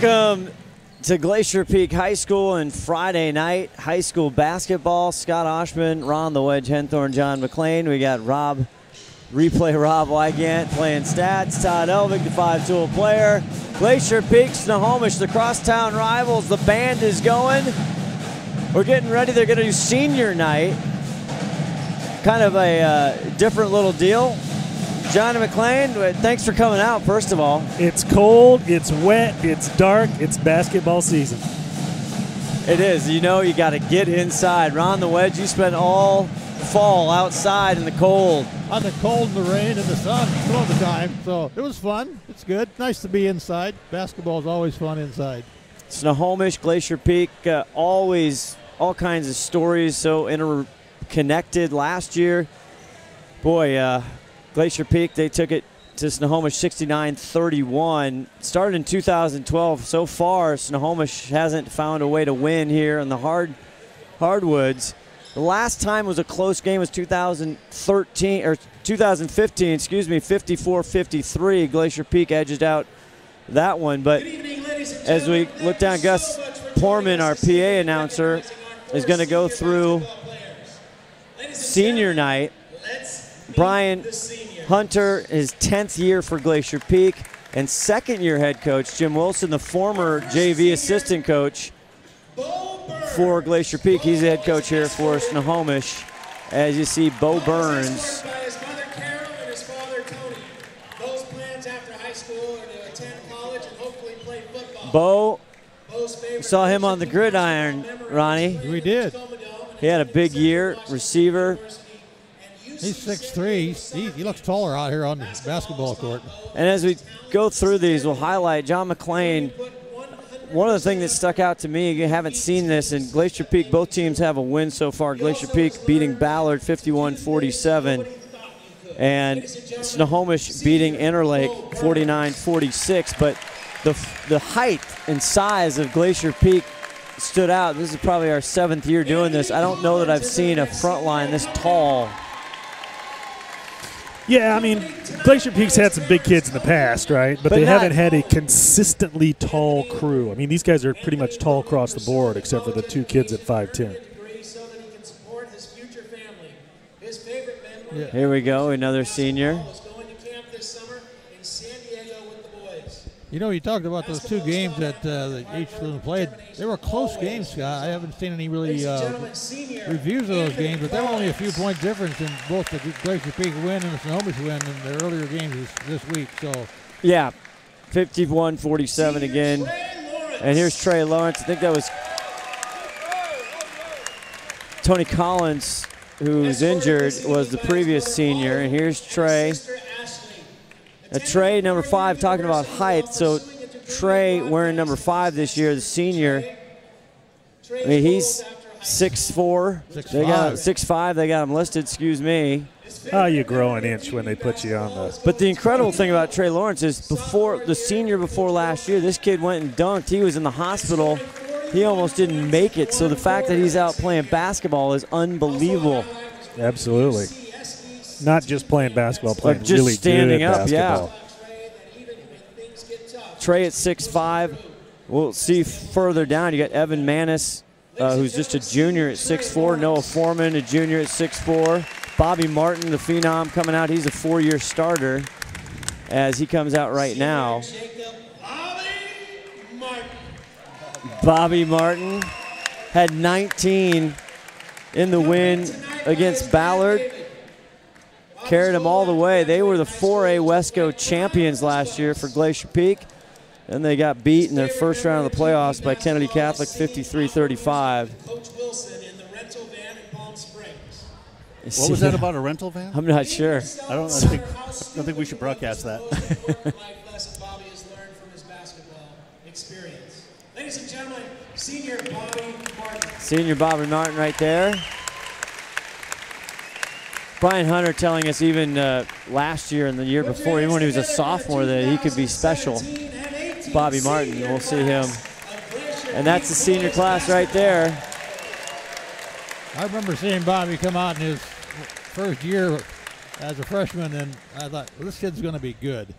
Welcome to Glacier Peak High School and Friday night high school basketball. Scott Ohsman, Ron the Wedge Henthorn, John McClain. We got Rob Wygant playing stats. Todd Elvig, the 5-tool player. Glacier Peak, Snohomish, the crosstown rivals. The band is going. We're getting ready. They're going to do senior night. Kind of a different little deal. John McClain, thanks for coming out, first of all. It's cold, it's wet, it's dark, it's basketball season. It is. You know you got to get inside. Ron the Wedge, you spent all fall outside in the cold. On the cold and the rain and the sun all the time. So it was fun. It's good. Nice to be inside. Basketball is always fun inside. Snohomish, Glacier Peak, always all kinds of stories, so interconnected. Last year, boy, Glacier Peak, they took it to Snohomish 69-31. Started in 2012. So far, Snohomish hasn't found a way to win here in the hardwoods. The last time was a close game was 2015, 54-53. Glacier Peak edged out that one. But as we look down, Gus Porman, our PA announcer, is going to go through senior night. Brian Hunter, his 10th year for Glacier Peak, and second-year head coach Jim Wilson, the former JV assistant coach for Glacier Peak. He's the head coach here for Snohomish. As you see, Bo Burns. Bo, saw him on the gridiron, Ronnie. We did. He had a big year, receiver. He's 6'3". He looks taller out here on the basketball court. And as we go through these, we'll highlight John McClain. One of the things that stuck out to me, you haven't seen this, in Glacier Peak, both teams have a win so far. Glacier Peak beating Ballard 51-47, and Snohomish beating Interlake 49-46. But the height and size of Glacier Peak stood out. This is probably our 7th year doing this. I don't know that I've seen a front line this tall. Yeah, I mean, Glacier Peak's had some big kids in the past, right? But they haven't had a consistently tall crew. I mean, these guys are pretty much tall across the board, except for the 2 kids at 5'10". Yeah. Here we go, another senior. You know, you talked about those 2 games that each of them played. They were close games, Scott. I haven't seen any really reviews of those games, but there were only a few point difference in both the Glacier Peak win and the Snohomish win in the earlier games this week. So yeah, 51-47 again. And here's Trey Lawrence. I think that was Tony Collins, who's injured, was the previous senior. And here's Trey. Trey, number 5, talking about height. So Trey wearing number 5 this year, the senior. I mean, he's 6'4". 6'5". They got him listed, excuse me. Oh, you grow an inch when they put you on the. But the incredible thing about Trey Lawrence is before last year, this kid went and dunked. He was in the hospital. He almost didn't make it. So the fact that he's out playing basketball is unbelievable. Absolutely. Not just playing basketball, playing just really standing good up, basketball. Yeah. Trey at 6'5". We'll see further down. You got Evan Manis, who's just a junior at 6'4". Noah Foreman, a junior at 6'4". Bobby Martin, the phenom, coming out. He's a 4-year starter as he comes out right now. Bobby Martin had 19 in the win against Ballard. Carried them all the way. They were the 4A Wesco champions last year for Glacier Peak. And they got beat in their first round of the playoffs by Kennedy Catholic 53-35. What was that about, a rental van? I'm not sure. I don't think we should broadcast that. Ladies and gentlemen, senior Bobby Martin. Senior Bobby Martin right there. Brian Hunter telling us even last year and the year before, even when he was a sophomore, that he could be special. Bobby Martin, we'll see him. And that's the senior class right there. I remember seeing Bobby come out in his first year as a freshman, and I thought, well, this kid's going to be good.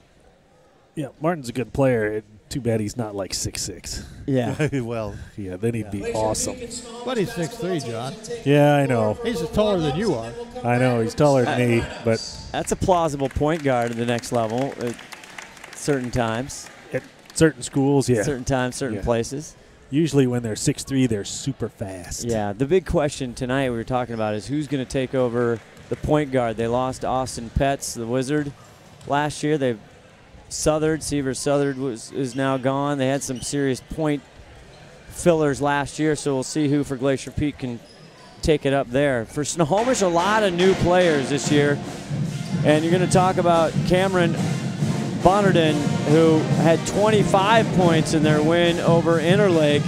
Yeah, Martin's a good player. Too bad he's not like 6'6". Yeah. Well, Yeah, then he'd be awesome. But he's 6'3", John. Yeah, I know. He's taller than you are. I know. He's taller than me, but That's a plausible point guard at the next level at certain times. at certain schools, yeah. Certain times, certain Yeah. places. Usually when they're 6'3", they're super fast. Yeah, the big question tonight we were talking about is who's going to take over the point guard. They lost Ohsman PxP, the Wizard, last year. They've Seaver Southard is now gone. They had some serious point fillers last year, so we'll see who for Glacier Peak can take it up there. For Snohomish, a lot of new players this year, and you're going to talk about Cameron Bonnerden, who had 25 points in their win over Interlake,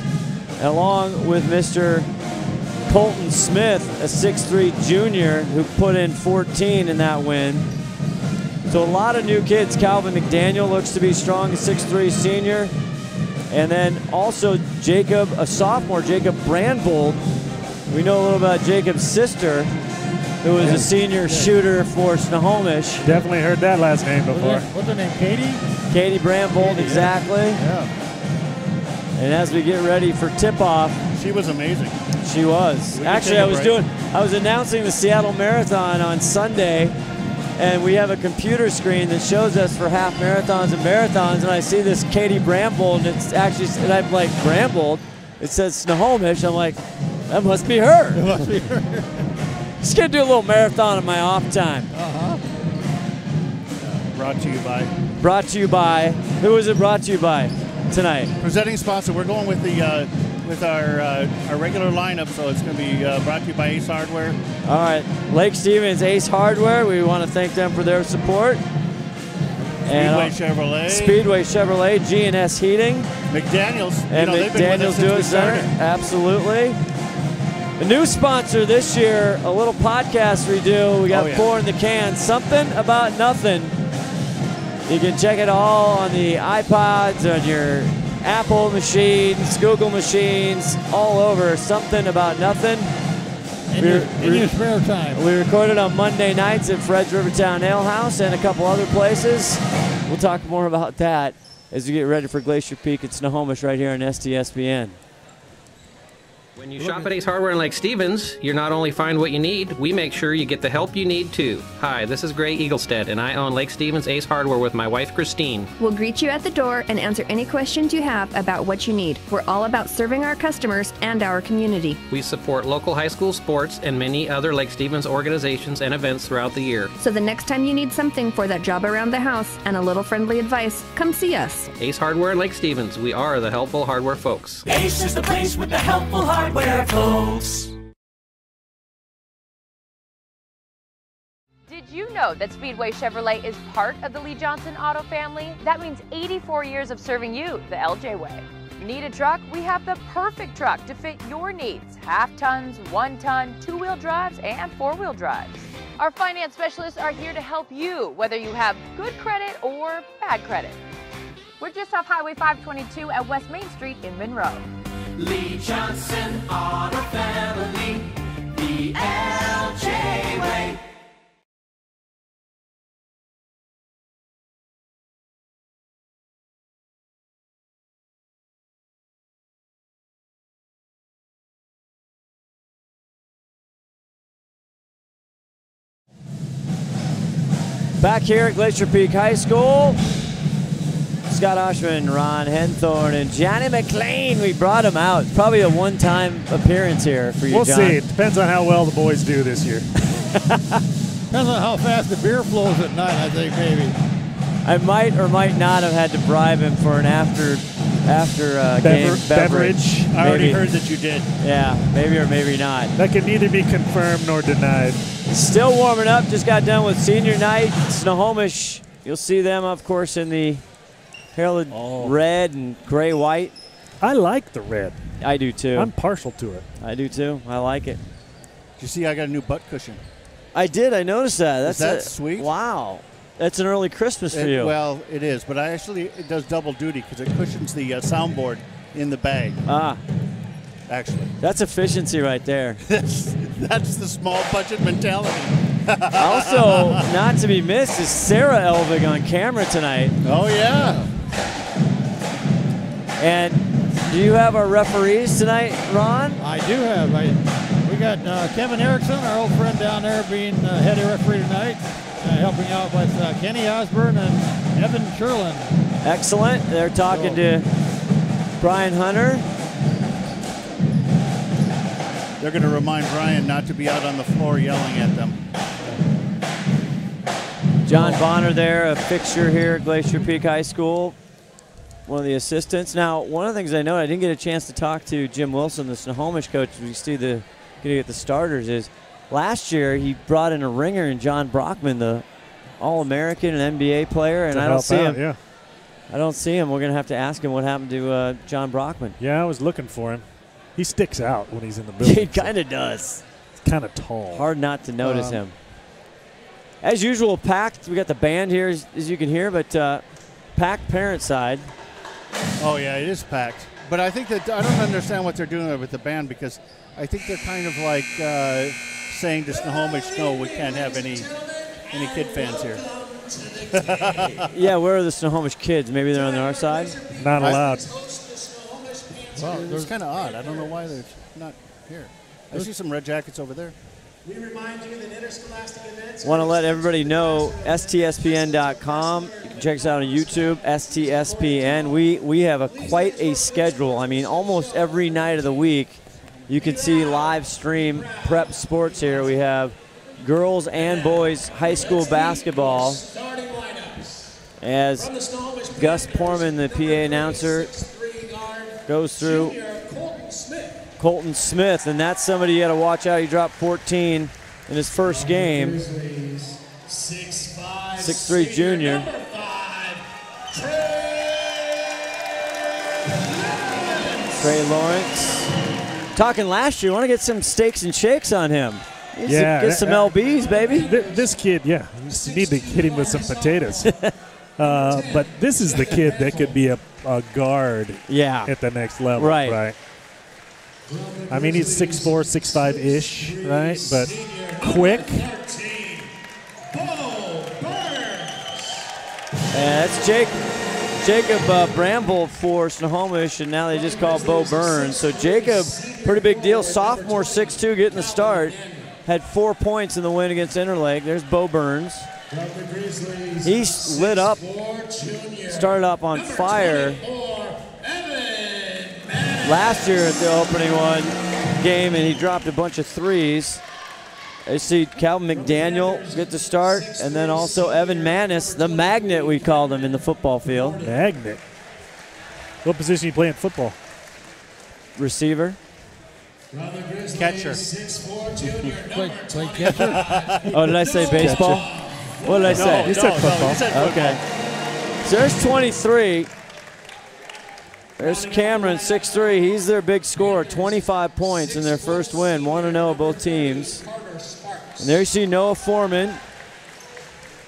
along with Mr. Colton Smith, a 6'3" junior, who put in 14 in that win. So a lot of new kids. Calvin McDaniel looks to be strong, a 6'3" senior. And then also Jacob, a sophomore, Jacob Brandvold. We know a little about Jacob's sister, who was a senior shooter for Snohomish. Definitely heard that last name before. What's her name, Katie? Katie Brandvold, exactly. Yeah. And as we get ready for tip-off, she was amazing. she was. We can Actually, take a I was announcing the Seattle Marathon on Sunday, and we have a computer screen that shows us for half marathons and marathons, and I see this Katie Brandvold, and it's actually, and I'm like, Brandvold? It says Snohomish. I'm like, that must be her. It must be her. Just gonna do a little marathon in my off time. Brought to you by. Brought to you by, who is it brought to you by tonight? Presenting sponsor. We're going with the with our regular lineup, so it's going to be brought to you by Ace Hardware. All right, Lake Stevens, Ace Hardware. We want to thank them for their support. Speedway Chevrolet. Speedway Chevrolet, G&S Heating. McDaniels. And they've been with us McDaniels since we Do It Center. started. Absolutely. A new sponsor this year, a little podcast we do. We got 4 in the can. Something About Nothing. You can check it all on the iPods, on your Apple machines, Google machines, all over. Something About Nothing. In your spare time. We recorded on Monday nights at Fred's Rivertown Ale House and a couple other places. We'll talk more about that as we get ready for Glacier Peak at Snohomish right here on STSPN. When you shop at Ace Hardware in Lake Stevens, you not only find what you need, we make sure you get the help you need too. Hi, this is Gray Eaglestead, and I own Lake Stevens Ace Hardware with my wife Christine. We'll greet you at the door and answer any questions you have about what you need. We're all about serving our customers and our community. We support local high school sports and many other Lake Stevens organizations and events throughout the year. So the next time you need something for that job around the house and a little friendly advice, come see us. Ace Hardware in Lake Stevens, we are the helpful hardware folks. Ace is the place with the helpful hardware, folks. Did you know that Speedway Chevrolet is part of the Lee Johnson Auto family? That means 84 years of serving you the LJ way. Need a truck? We have the perfect truck to fit your needs. Half tons, 1 ton, 2-wheel drives, and 4-wheel drives. Our finance specialists are here to help you, whether you have good credit or bad credit. We're just off Highway 522 at West Main Street in Monroe. Lee Johnson Auto Family, the LJ way. Back here at Glacier Peak High School, Scott Ohsman, Ron Henthorn, and Johnny McLean. We brought him out. Probably a one-time appearance here for you, We'll John. see. It depends on how well the boys do this year. Depends on how fast the beer flows at night, I think, maybe. I might or might not have had to bribe him for an after game beverage. I already Maybe. heard that you did. Yeah, maybe or maybe not. That can neither be confirmed nor denied. Still warming up. Just got done with senior night. Snohomish. You'll see them, of course, in the heralded red and gray-white. I like the red. I do too. I'm partial to it. I do too. I like it. Did you see I got a new butt cushion? I did. I noticed that. Is that sweet? Wow. That's an early Christmas for you. Well, it is, but it does double duty because it cushions the soundboard in the bag. Actually. That's efficiency right there. That's the small budget mentality. Also, not to be missed is Sarah Elvig on camera tonight. Oh, yeah. And do you have our referees tonight, Ron? I do have. We got Kevin Erickson, our old friend down there, being head referee tonight, helping out with Kenny Osborne and Evan Sherlin. Excellent. They're talking to Brian Hunter. They're going to remind Brian not to be out on the floor yelling at them. John Bonner there, a fixture here at Glacier Peak High School, one of the assistants. Now, one of the things I know, I didn't get a chance to talk to Jim Wilson, the Snohomish coach, we see the getting at the starters, is last year he brought in a ringer in John Brockman, the All-American and NBA player, and I don't see him. Yeah. I don't see him. We're going to have to ask him what happened to John Brockman. Yeah, I was looking for him. He sticks out when he's in the building. He kind of does. He's kind of tall. Hard not to notice him. As usual, packed. We got the band here, as you can hear, but packed parent side. Oh, yeah, it is packed. But I think that I don't understand what they're doing with the band, because I think they're kind of like saying to Snohomish, no, we can't have any kid fans here. Yeah, where are the Snohomish kids? Maybe they're on our side? Not allowed. Well, it's kind of odd. I don't know why they're not here. I see some red jackets over there. We remind you that interscholastic events. Want to let everybody know, STSPN.com. You can check us out on YouTube, STSPN. We have quite a schedule. I mean, almost every night of the week, you can see live stream prep sports here. We have girls and boys high school basketball. As Gus Porman, the PA announcer, goes through Colton Smith, and that's somebody you got to watch out. He dropped 14 in his first game. 6'3" junior. Trey Lawrence. Talking last year, want to get some steaks and shakes on him. Get some LBs, baby. This kid, yeah, you need to hit him with some potatoes. But this is the kid that could be a guard at the next level, right? I mean, he's 6'4", 6'5"-ish, right? But quick. And that's Jacob Bramble for Snohomish, and now they just call Bo Burns. So Jacob, pretty big deal. Sophomore, 6'2", getting the start. Had 4 points in the win against Interlake. There's Bo Burns. He's lit up, started up on fire last year at the opening game, and he dropped a bunch of threes. I see Calvin McDaniel get the start, and then also Evan Manis, the magnet we called him in the football field. Magnet. What position you play in football? Receiver. Catcher. Play catcher? Oh, did I say baseball? What did I say? You said football. Okay. So there's 23. There's Cameron, 6'3". He's their big scorer, 25 points in their first win, 1-0 both teams. And there you see Noah Foreman,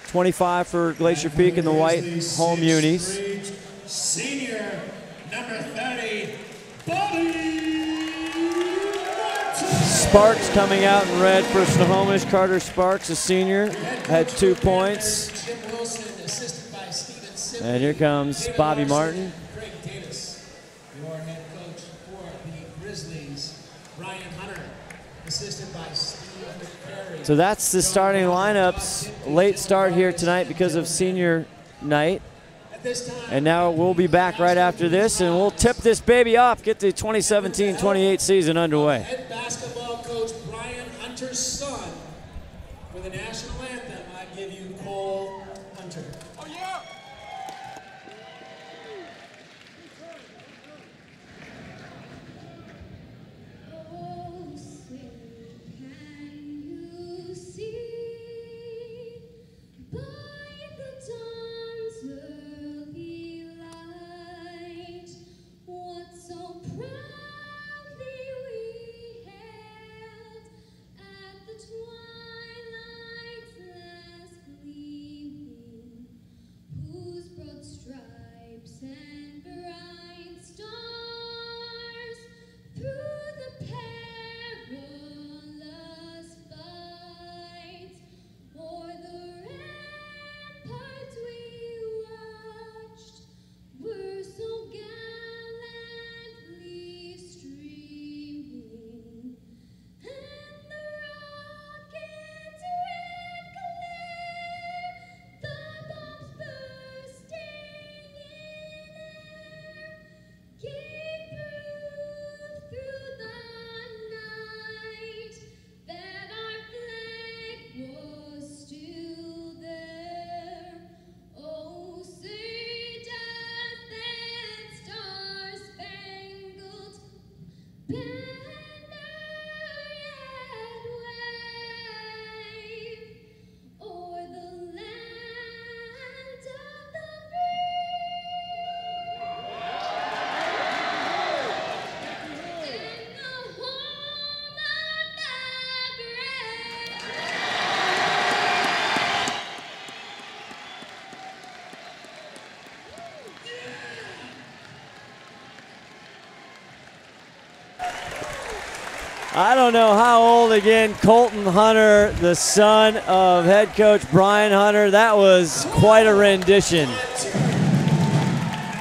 25 for Glacier Peak in the white home unis. Senior, number 30, Bobby Sparks coming out in red for Snohomish. Carter Sparks, a senior, had 2 points. And here comes Bobby Martin. Your head coach for the Grizzlies, Brian Hunter, assisted by Steve McCary. So that's the starting lineups. Late start here tonight because of senior night. And now we'll be back right after this, and we'll tip this baby off, get the 2017-28 season underway. Head basketball coach Brian Hunter's son. For the national anthem, I give you Cole Hunter. Oh, yeah! Who I don't know how old again. Colton Hunter, the son of head coach Brian Hunter. That was quite a rendition.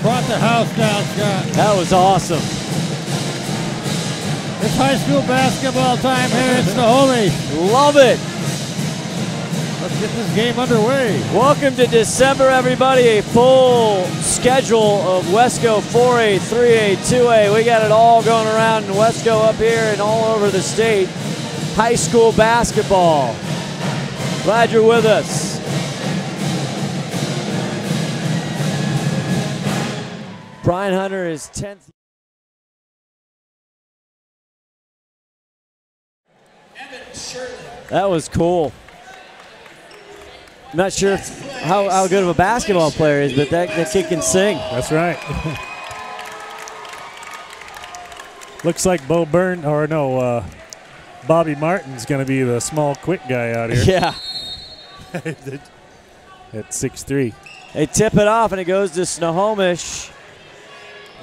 Brought the house down, Scott. That was awesome. It's high school basketball time here in Snohomish. Love it. Let's get this game underway. Welcome to December, everybody. A full schedule of Wesco 4A, 3A, 2A. We got it all going around in Wesco up here and all over the state. High school basketball. Glad you're with us. Brian Hunter is 10th. That was cool. I'm not sure how good of a basketball player he is, but that kid can sing. That's right. Looks like Bobby Martin's going to be the small, quick guy out here. Yeah. At 6'3". They tip it off, and it goes to Snohomish.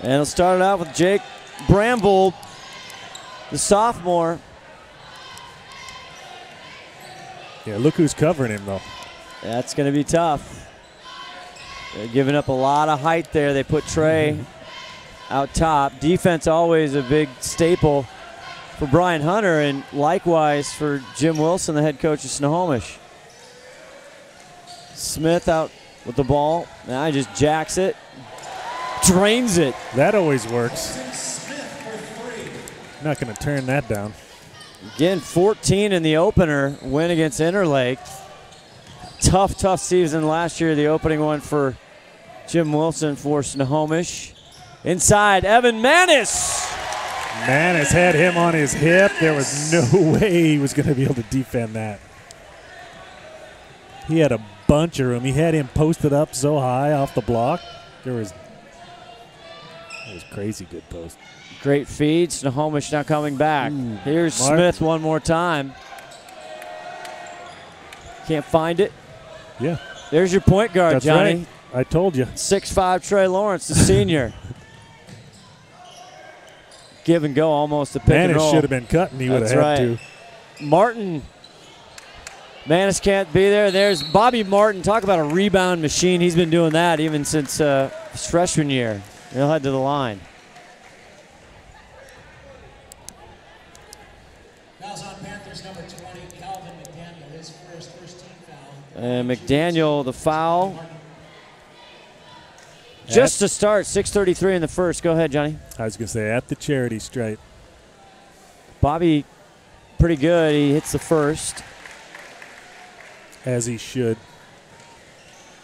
And it'll start it out with Jake Bramble, the sophomore. Yeah, look who's covering him, though. That's going to be tough. They're giving up a lot of height there. They put Trey out top. Defense always a big staple for Brian Hunter, and likewise for Jim Wilson, the head coach of Snohomish. Smith out with the ball. Now he just jacks it. Drains it. That always works. Not going to turn that down. Again, 14 in the opener win against Interlake. Tough season last year, the opening one for Jim Wilson for Snohomish. Inside, Evan Manis. Manis had him on his hip. There was no way he was going to be able to defend that. He had a bunch of room. He had him posted up so high off the block. It was crazy good post. Great feed. Snohomish now coming back. Here's Smith one more time. Can't find it. Yeah. There's your point guard, That's Johnny. Right. I told you. 6'5" Trey Lawrence, the senior. Give and go, almost a pick and roll. Manis should have been cutting. He would have had to. Martin. Manis can't be there. There's Bobby Martin. Talk about a rebound machine. He's been doing that even since his freshman year. He'll head to the line. Fouls on Panthers, number 20, Calvin McDaniel, his first team foul. And McDaniel, the foul. Just to start, 6:33 in the first. Go ahead, Johnny. I was going to say, at the charity stripe. Bobby, pretty good. He hits the first. As he should.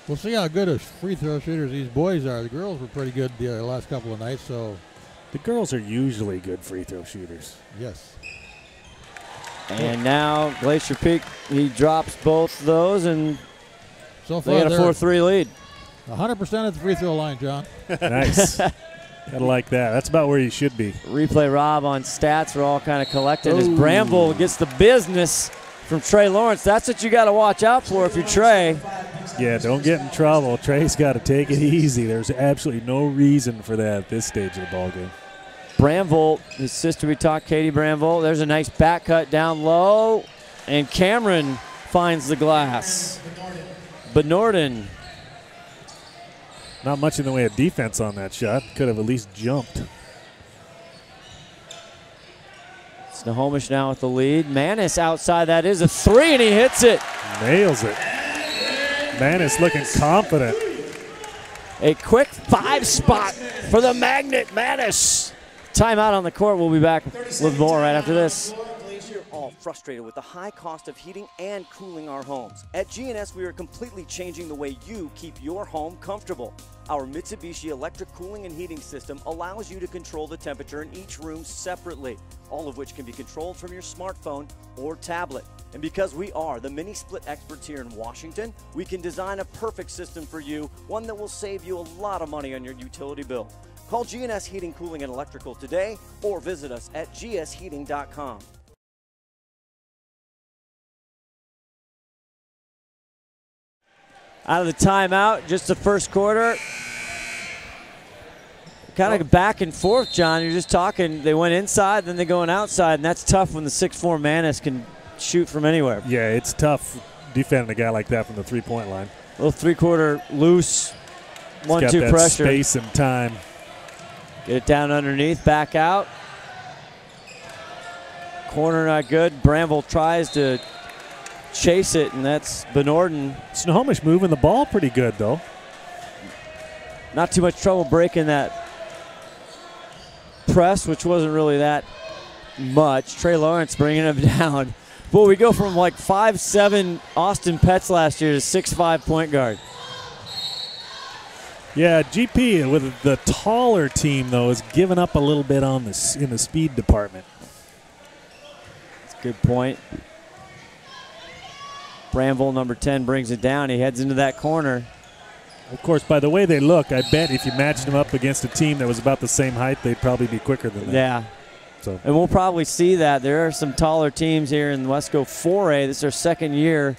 We'll see how good as free throw shooters these boys are. The girls were pretty good the last couple of nights, so. The girls are usually good free throw shooters. Yes. And now Glacier Peak, he drops both those, and so far they got a 4-3 lead. 100% at the free throw line, John. Nice. Gotta like that. That's about where you should be. Replay Rob on stats. We're all kind of collecting as Bramble gets the business from Trey Lawrence. That's what you got to watch out for if you're Trey. Yeah, don't get in trouble. Trey's got to take it easy. There's absolutely no reason for that at this stage of the ballgame. Bramble, his sister we talked, Katie Bramble. There's a nice back cut down low, and Cameron finds the glass. Benorden. Not much in the way of defense on that shot. Could have at least jumped. Snohomish now with the lead. Manis outside, that is a three, and he hits it. Nails it. Manis looking confident. A quick 5-spot for the Magnet Manis. Timeout on the court. We'll be back with more right after this. We're all frustrated with the high cost of heating and cooling our homes. At G&S, we are completely changing the way you keep your home comfortable. Our Mitsubishi electric cooling and heating system allows you to control the temperature in each room separately, all of which can be controlled from your smartphone or tablet. And because we are the mini split experts here in Washington, we can design a perfect system for you, one that will save you a lot of money on your utility bill. Call G&S Heating, Cooling, and Electrical today or visit us at gsheating.com. Out of the timeout, just the first quarter. kind of back and forth, John. You're just talking. They went inside, then they're going outside, and that's tough when the 6'4" Manis can shoot from anywhere. Yeah, it's tough defending a guy like that from the three-point line. A little three-quarter loose, 1-2 pressure. Space and time. Get it down underneath, back out. Corner not good. Bramble tries to chase it, and that's Benorden. Snohomish moving the ball pretty good, though. Not too much trouble breaking that press, which wasn't really that much. Trey Lawrence bringing him down. Boy, we go from like 5'7" Austin Petts last year to 6'5" point guard. Yeah, GP with the taller team, though, is giving up a little bit on in the speed department. That's a good point. Bramble, number 10, brings it down. He heads into that corner. Of course, by the way they look, I bet if you matched them up against a team that was about the same height, they'd probably be quicker than that. Yeah. So. And we'll probably see that. There are some taller teams here in Wesco 4A. This is their second year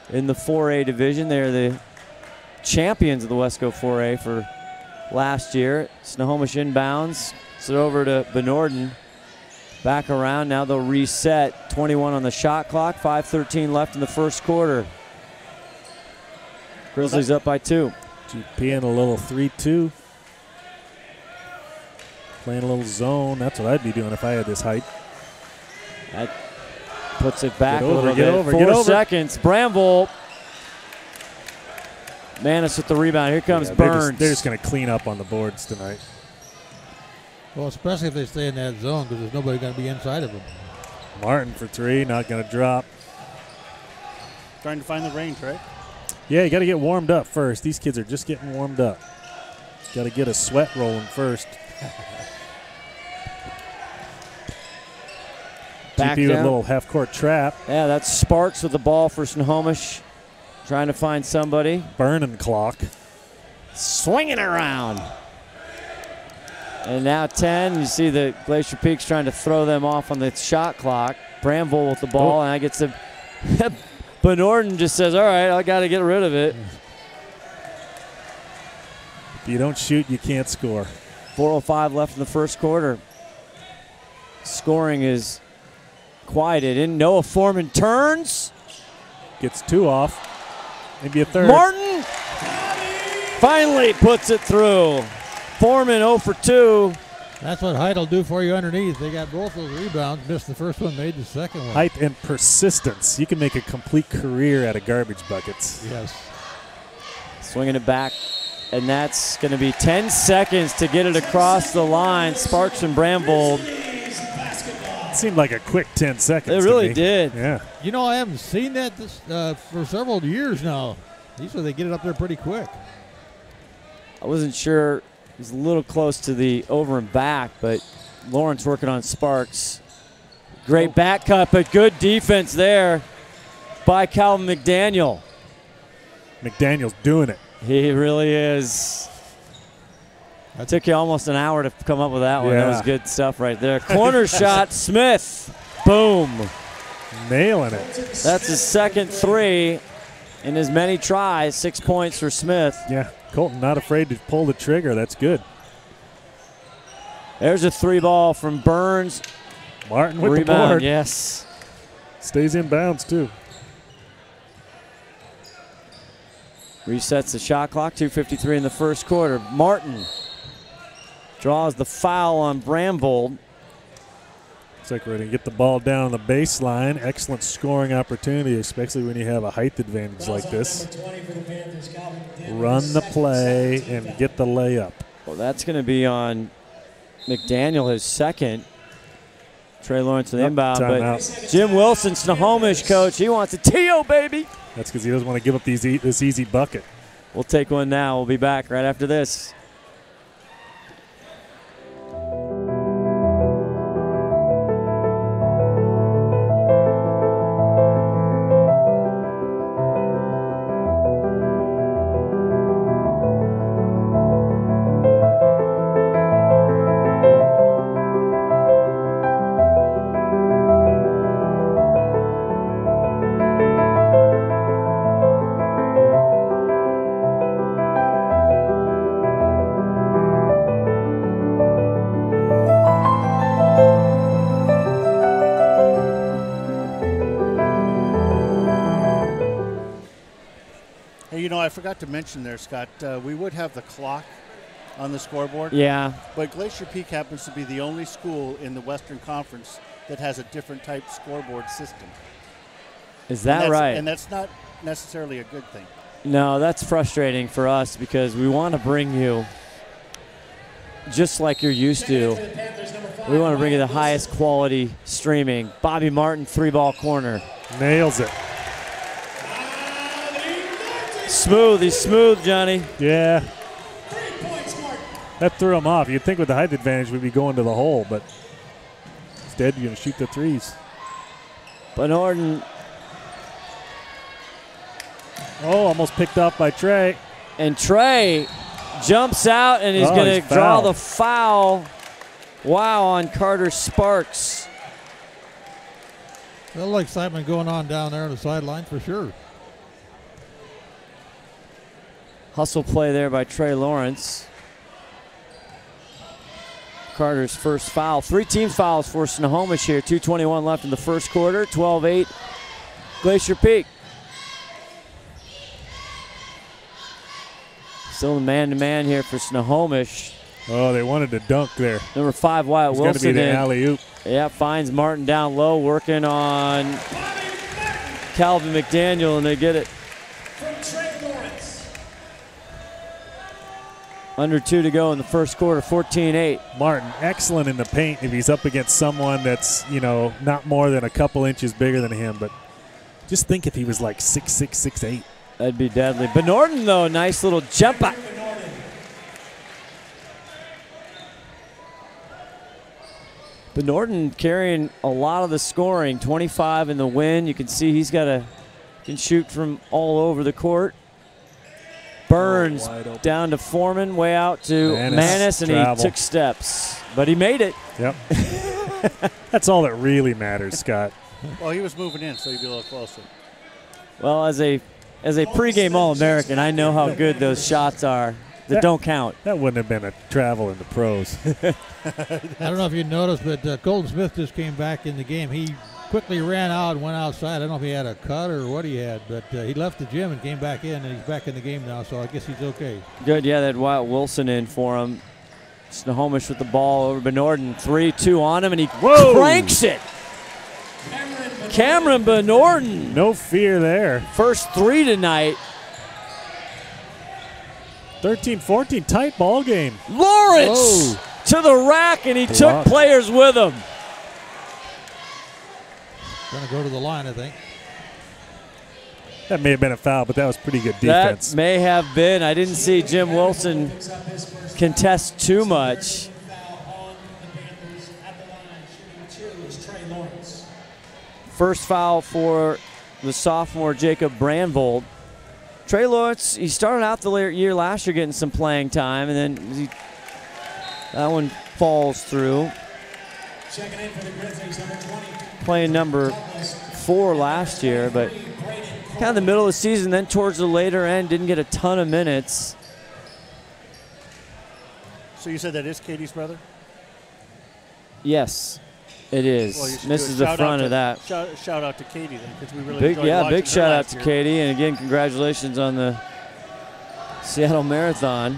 in the 4A division. They're the champions of the Wesco 4A for last year. Snohomish inbounds. It's over to Benorden. Back around. Now they'll reset. 21 on the shot clock. 5:13 left in the first quarter. Grizzlies up by 2. GP in a little 3-2. Playing a little zone. That's what I'd be doing if I had this height. That puts it back a little bit. 4 seconds. Bramble. Manis with the rebound. Here comes Burns. They're just going to clean up on the boards tonight. Well, especially if they stay in that zone because there's nobody going to be inside of them. Martin for 3, not going to drop. Trying to find the range, right? Yeah, you got to get warmed up first. These kids are just getting warmed up. Got to get a sweat rolling first. Back GP with down. a little half-court trap. Yeah, that's Sparks with the ball for Snohomish. Trying to find somebody. Burning clock. Swinging around. And now 10. You see the Glacier Peaks trying to throw them off on the shot clock. Bramble with the ball, and I get some. Benorden just says, all right, I got to get rid of it. If you don't shoot, you can't score. 4:05 left in the first quarter. Scoring is quieted. In Noah Foreman turns. Gets 2 off. Maybe a third. Martin finally puts it through. Foreman 0 for 2. That's what height will do for you underneath. They got both those rebounds. Missed the first one, made the second one. Height and persistence. You can make a complete career out of garbage buckets. Yes. Swinging it back, and that's going to be 10 seconds to get it across the line. Sparks and Bramble. It seemed like a quick 10 seconds. It really did. Yeah. You know, I haven't seen that for several years now. Usually they get it up there pretty quick. I wasn't sure. It was a little close to the over and back, but Lawrence working on Sparks. Great back cut, but good defense there by Calvin McDaniel. McDaniel's doing it. He really is. It took you almost an hour to come up with that one. Yeah. That was good stuff right there. Corner shot, Smith. Boom. Nailing it. That's his second 3 in as many tries. 6 points for Smith. Yeah. Colton not afraid to pull the trigger. That's good. There's a 3 ball from Burns. Martin with Rebound, the board. yes. Stays in bounds, too. Resets the shot clock. 2:53 in the first quarter. Martin draws the foul on Bramble. Looks like we're going to get the ball down on the baseline. Excellent scoring opportunity, especially when you have a height advantage like this. Run the play and get the layup. Well, that's going to be on McDaniel, his second. Trey Lawrence with the inbound, but Jim Wilson, Snohomish coach, he wants a TO, baby. That's because he doesn't want to give up this easy bucket. We'll take one now. We'll be back right after this. I forgot to mention there, Scott, we would have the clock on the scoreboard. Yeah. But Glacier Peak happens to be the only school in the Western Conference that has a different type scoreboard system. Is that right? And that's not necessarily a good thing. No, that's frustrating for us because we want to bring you, just like you're used to, we want to bring you the highest quality streaming. Bobby Martin, 3-ball corner. Nails it. Smooth. He's smooth, Johnny. Yeah. That threw him off. You'd think with the height advantage we'd be going to the hole, but instead you're going to shoot the threes. Bernorden. Oh, almost picked off by Trey. And Trey jumps out and he's going to draw the foul. Wow, on Carter Sparks. A little excitement going on down there on the sideline for sure. Hustle play there by Trey Lawrence. Carter's first foul. 3 team fouls for Snohomish here. 2:21 left in the first quarter. 12-8 Glacier Peak. Still the man-to-man here for Snohomish. Oh, they wanted to dunk there. Number 5, Wyatt Wilson. It's going to be the alley-oop. Yeah, finds Martin down low, working on Calvin McDaniel, and they get it. Under 2 to go in the first quarter, 14-8. Martin, excellent in the paint if he's up against someone that's, you know, not more than a couple inches bigger than him. But just think if he was like 6'6", 6'8". That'd be deadly. Bernorden, though, nice little jumper. Bernorden carrying a lot of the scoring, 25 in the win. You can see he's can shoot from all over the court. Burns down to Foreman, way out to Manis, and he took steps. But he made it. Yep. That's all that really matters, Scott. Well, he was moving in, so he'd be a little closer. Well, as a pregame All-American, I know how good those shots are that don't count. That wouldn't have been a travel in the pros. I don't know if you noticed, but Colton Smith just came back in the game. He quickly ran out and went outside. I don't know if he had a cut or what he had, but he left the gym and came back in, and he's back in the game now, so I guess he's okay. Good, yeah, that Wyatt Wilson in for him. Snohomish with the ball over Bernorden. 3-2 on him, and he cranks it. Cameron Bernorden. No fear there. First 3 tonight. 13-14, tight ball game. Lawrence to the rack, and he took players with him. Going to go to the line, I think. That may have been a foul, but that was pretty good defense. That may have been. I didn't see Jim Wilson contest too much. First foul for the sophomore Jacob Brandvold. Trey Lawrence, he started out the year last year getting some playing time, and then that one falls through. Checking in for the Grizzlies, number 20. Playing number 4 last year, but kind of the middle of the season, then towards the later end, didn't get a ton of minutes. So you said that is Katie's brother? Yes, it is. Well, misses the front of that. Shout out to Katie then, because we really enjoyed watching big her shout out last to year. Katie, and again, congratulations on the Seattle Marathon.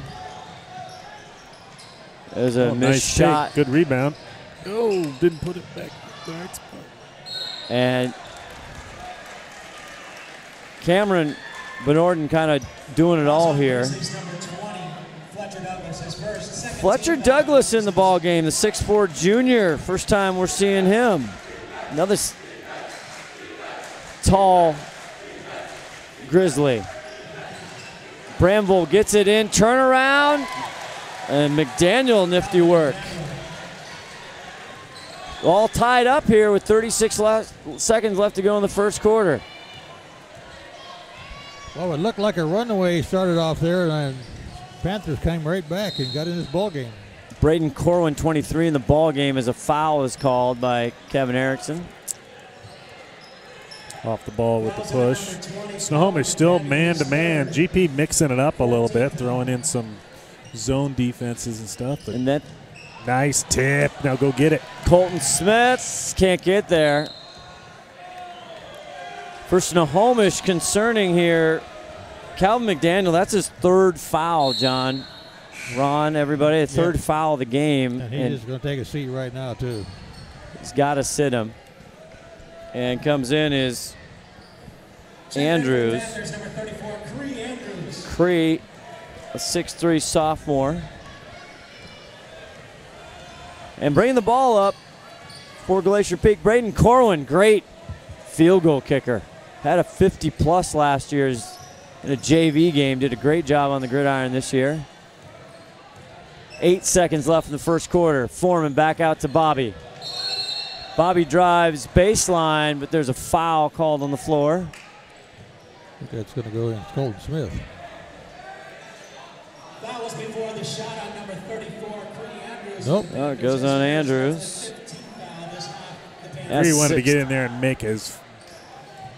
There's a missed nice shot. Take. Good rebound. Oh, didn't put it back the right spot. And Cameron Bernorden kind of doing it all here. Fletcher Douglas in the ball game, the 6'4" junior. First time we're seeing him. Another tall Grizzly. Bramble gets it in, turnaround, and McDaniel, nifty work. All tied up here with 36 seconds left to go in the first quarter. Well, it looked like a runaway started off there, and Panthers came right back and got in this ball game. Braden Corwin, 23 in the ball game, as a foul is called by Kevin Erickson. Off the ball with the push. Snohomish still man-to-man. GP mixing it up a little bit, throwing in some zone defenses and stuff. And that nice tip. Now go get it. Colton Smith can't get there. For Snohomish, concerning here, Calvin McDaniel, that's his third foul, John. Ron, everybody, third foul of the game. And he's going to take a seat right now, too. He's got to sit him. And comes in is Andrews. Cree, a 6'3" sophomore. And bringing the ball up for Glacier Peak, Braden Corwin, great field goal kicker. Had a 50-plus last year in a JV game. Did a great job on the gridiron this year. 8 seconds left in the first quarter. Foreman back out to Bobby. Bobby drives baseline, but there's a foul called on the floor. I think that's going to go in Colton Smith. That was before the shot on number 34, Cree Andrews. Nope. Oh, it goes on Andrews. Cree wanted to get in there and make his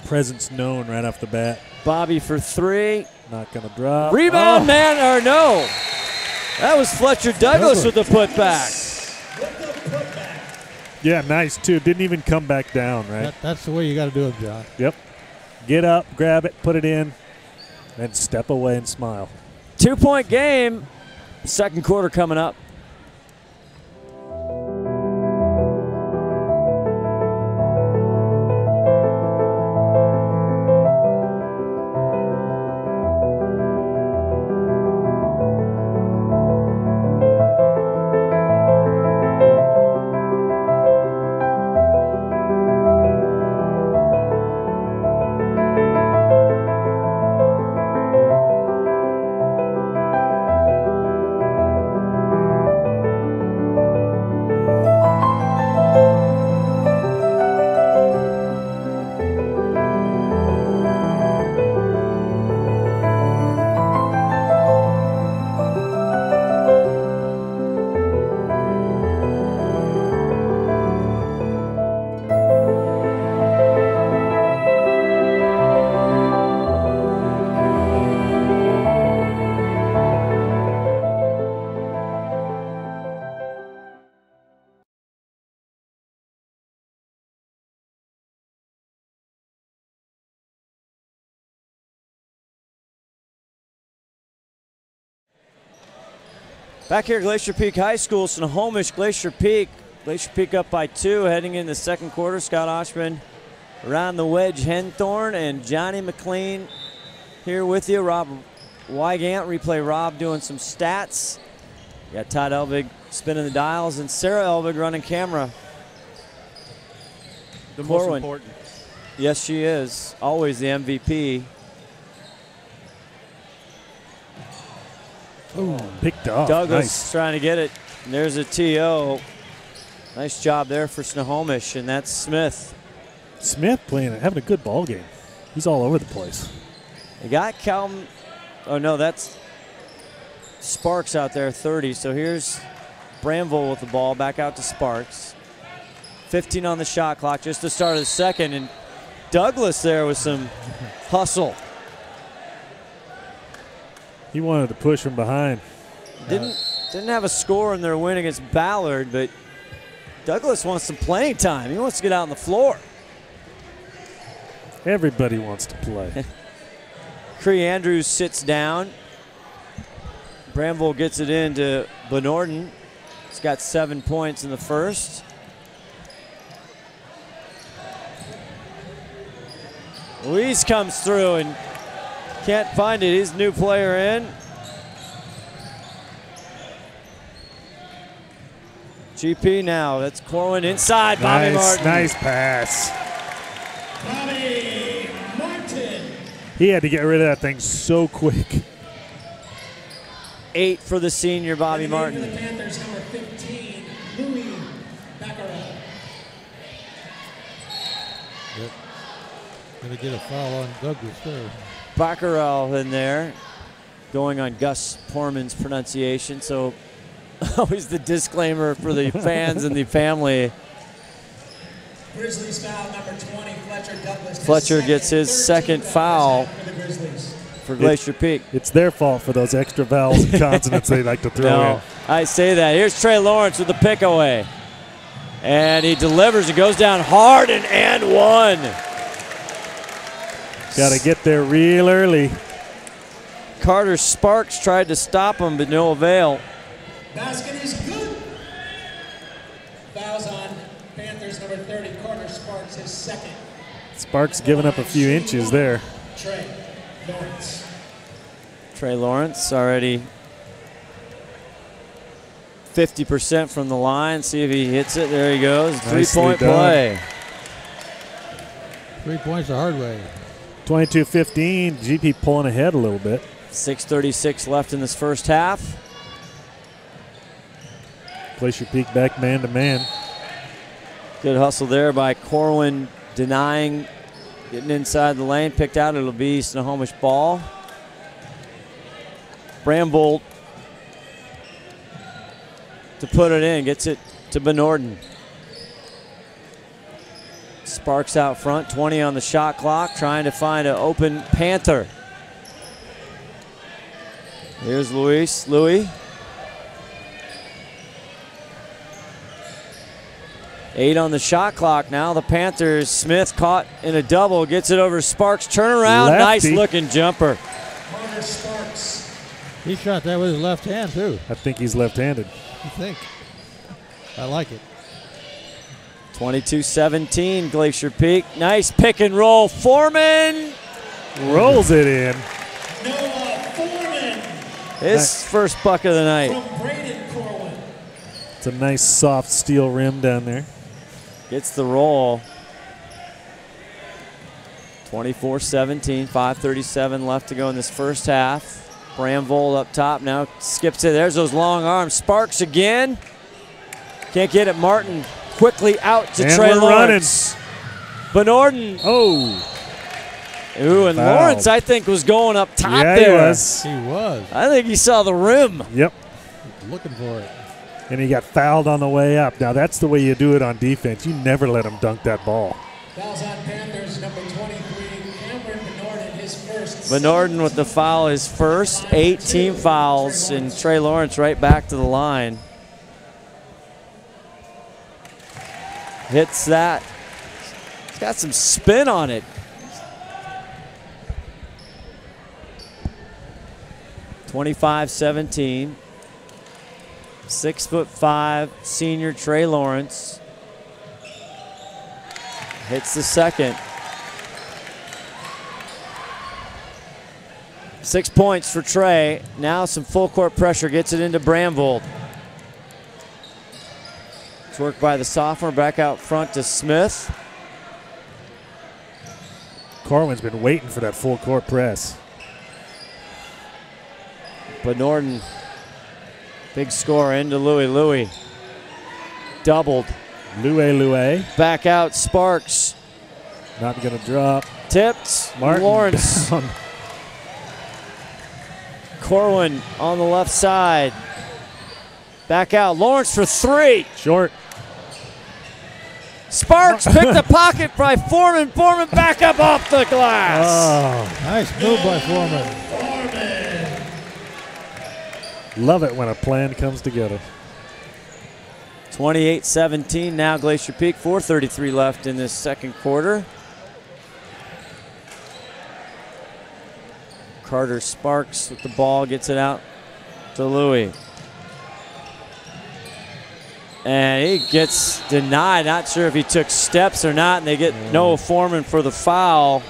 presence known right off the bat. Bobby for three. Not going to drop. Rebound, man, or no. That was Fletcher Douglas with the putback. Yeah, nice, too. Didn't even come back down, right? That's the way you got to do it, John. Yep. Get up, grab it, put it in, then step away and smile. 2-point game. Second quarter coming up. Back here at Glacier Peak High School, Snohomish, Glacier Peak. Glacier Peak up by 2 heading in the second quarter. Scott Ohsman around the wedge, Henthorn, and Johnny McLean here with you. Rob Wygant, replay Rob doing some stats. You got Todd Elvig spinning the dials, and Sarah Elvig running camera. The most important. Yes, she is. Always the MVP. Ooh, picked off. Douglas nice. Trying to get it. And there's a TO. Nice job there for Snohomish, and that's Smith. Smith playing it, having a good ball game. He's all over the place. They got Calum. Oh, no, that's Sparks out there, 30. So here's Bramville with the ball back out to Sparks. 15 on the shot clock, just the start of the second. And Douglas there with some hustle. He wanted to push from behind. Didn't have a score in their win against Ballard, but Douglas wants some playing time. He wants to get out on the floor. Everybody wants to play. Cree Andrews sits down. Bramville gets it into Benorden. He's got 7 points in the first. Luis comes through and can't find it. He's a new player in. GP now. That's Corwin inside. Bobby Martin. Nice pass. Bobby Martin. He had to get rid of that thing so quick. 8 for the senior Bobby Martin. For the Panthers, number 15, Louis Baccarat. Yep. Going to get a foul on Douglas there. Baccarat in there, going on Gus Porman's pronunciation. So always the disclaimer for the fans and the family. Grizzlies foul number 20, Fletcher Douglas. Fletcher gets his second foul for Glacier Peak. It's their fault for those extra vowels and consonants they like to throw in. I say that. Here's Trey Lawrence with the pick away. And he delivers. It goes down hard and one. Got to get there real early. Carter Sparks tried to stop him, but no avail. Basket is good. Fouls on Panthers number 30, Carter Sparks, his second. Sparks giving up a few inches there. Trey Lawrence. Trey Lawrence already 50% from the line. See if he hits it. There he goes. Three-point play. 3 points the hard way. 22-15. GP pulling ahead a little bit. 6:36 left in this first half. Glacier Peak back man-to-man. Good hustle there by Corwin, denying, getting inside the lane. Picked out. It'll be Snohomish ball. Bramble to put it in. Gets it to Benorden. Sparks out front. 20 on the shot clock. Trying to find an open Panther. Here's Louis. 8 on the shot clock now. The Panthers. Smith caught in a double. Gets it over Sparks. Turnaround. Lefty. Nice looking jumper. Carter Sparks. He shot that with his left hand, too. I think he's left-handed. You think? I like it. 22-17, Glacier Peak. Nice pick and roll. Foreman rolls it in. Noah Foreman. His first bucket of the night. From Braden Corwin. It's a nice soft steel rim down there. Gets the roll. 24-17, 5:37 left to go in this first half. Bramvold up top now skips it. There's those long arms. Sparks again. Can't get it. Martin quickly out to Trey Lawrence. Benorden. Oh. Ooh, and Fouled. Lawrence, I think, was going up top Yeah, there. he was. He was. I think he saw the rim. Yep. Looking for it. And he got fouled on the way up. Now, that's the way you do it on defense. You never let him dunk that ball. Fouls on Panthers number 23, Cameron Benorden, his first. Benorden with the foul, his first. 8 team fouls, and Trey Lawrence right back to the line. Hits that. It's got some spin on it. (25-17). 6'5" senior Trey Lawrence hits the second. 6 points for Trey. Now some full court pressure. Gets it into Bramvold. It's worked by the sophomore. Back out front to Smith. Corwin's been waiting for that full court press. Benorden, big score into Louis. Doubled. Louis. Back out Sparks. Not going to drop. Tipped. Martin Lawrence. down. Corwin on the left side. Back out. Lawrence for 3. Short. Sparks picked the pocket by Foreman. Foreman back up off the glass. Oh. Nice move by Foreman. Love it when a plan comes together. 28-17 now Glacier Peak. 4:33 left in this second quarter. Carter Sparks with the ball, gets it out to Louis. And he gets denied. Not sure if he took steps or not, and they get Noah Foreman for the foul.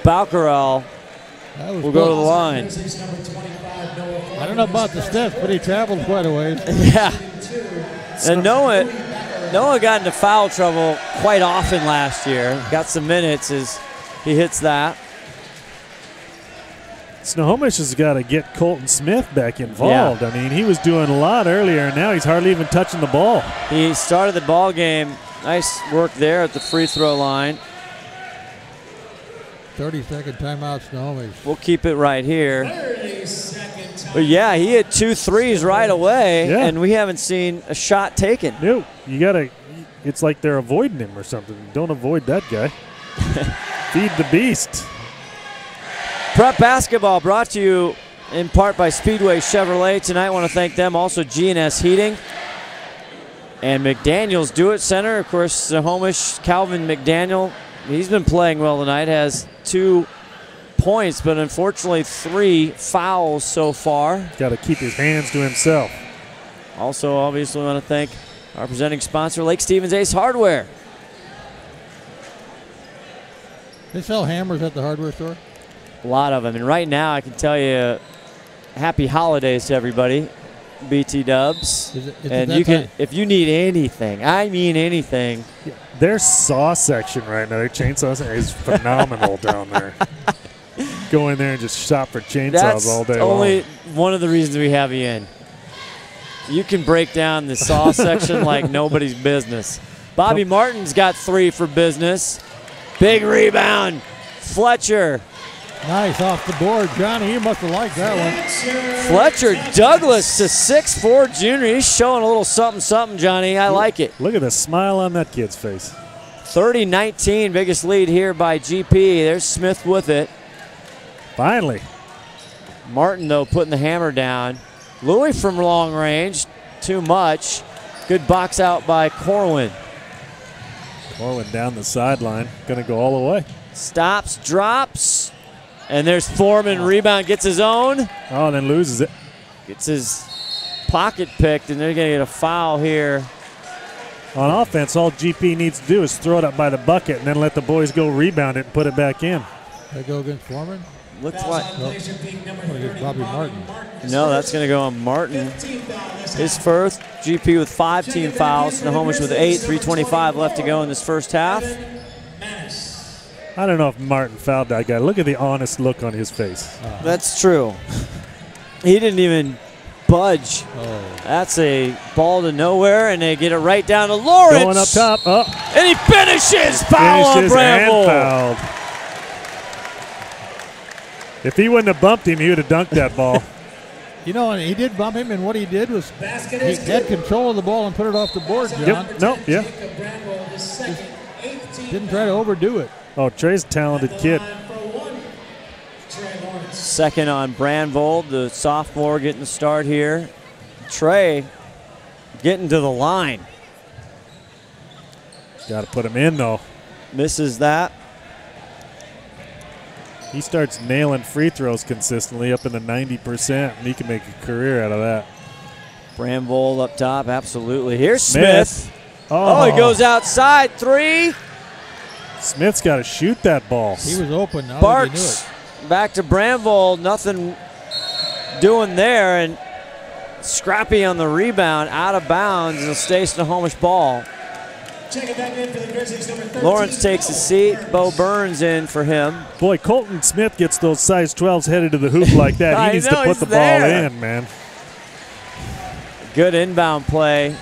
Balcarel will go to the line. I don't know about the steps, but he traveled quite a ways. Yeah. And Noah got into foul trouble quite often last year. Got some minutes as he hits that. Snohomish has got to get Colton Smith back involved. Yeah. I mean, he was doing a lot earlier, and now he's hardly even touching the ball. He started the ball game. Nice work there at the free throw line. 30-second timeout, Snohomish. We'll keep it right here. But yeah, he hit 2 threes right away, and we haven't seen a shot taken. No, you got to, it's like they're avoiding him or something. Don't avoid that guy. Feed the beast. Prep basketball brought to you in part by Speedway Chevrolet. Tonight, I want to thank them. Also, G&S Heating and McDaniel's Do It Center. Of course, Snohomish, Calvin McDaniel. He's been playing well tonight. Has 2 points, but unfortunately 3 fouls so far. Got to keep his hands to himself. Also, obviously, want to thank our presenting sponsor, Lake Stevens Ace Hardware. They sell hammers at the hardware store? A lot of them. And right now, I can tell you, happy holidays to everybody, BT Dubs. And you can, if you need anything, I mean anything. Yeah, their saw section right now, their chainsaw section is phenomenal down there. Go in there and just shop for chainsaws all day long. That's only one of the reasons we have you in. You can break down the saw section like nobody's business. Bobby Martin's got 3 for business. Big rebound. Fletcher. Nice off the board. Johnny, you must have liked that one. Fletcher Douglas, a 6'4 junior. He's showing a little something, Johnny. I like it. Look at the smile on that kid's face. 30-19, biggest lead here by GP. There's Smith with it. Finally. Martin, though, putting the hammer down. Louis from long range, too much. Good box out by Corwin. Corwin down the sideline, gonna go all the way. Stops, drops, and there's Foreman, rebound, gets his own. Oh, and then loses it. Gets his pocket picked, and they're gonna get a foul here. On offense, all GP needs to do is throw it up by the bucket and then let the boys go rebound it and put it back in. They go against Foreman? Looks like Bobby Martin. No, that's going to go on Martin. His first. GP with 5 team fouls. Snohomish with 8. 3:25 left to go in this first half. I don't know if Martin fouled that guy. Look at the honest look on his face. That's true. He didn't even budge. Oh. That's a ball to nowhere, and they get it right down to Lawrence. Going up top. Oh. And he finishes. Foul on Bramble. And fouled. If he wouldn't have bumped him, he would have dunked that ball. You know, and he did bump him, and what he did was he had control of the ball and put it off the board, John. Yep. No, yeah. Didn't try to overdo it. Oh, Trey's a talented kid. Second on Brandvold, the sophomore getting the start here. Trey getting to the line. Got to put him in, though. Misses that. He starts nailing free throws consistently up in the 90%, and he can make a career out of that. Brandvold up top, absolutely. Here's Smith. Oh, he goes outside, 3. Smith's got to shoot that ball. He was open. Barks back to Brandvold, nothing doing there, and Scrappy on the rebound, out of bounds, and it'll stay Snohomish ball. Checking back in for the Grizzlies, number 13. Lawrence takes a seat. Bo Burns in for him. Boy, Colton Smith gets those size 12s headed to the hoop like that. He needs to put the ball in, man. Good inbound play.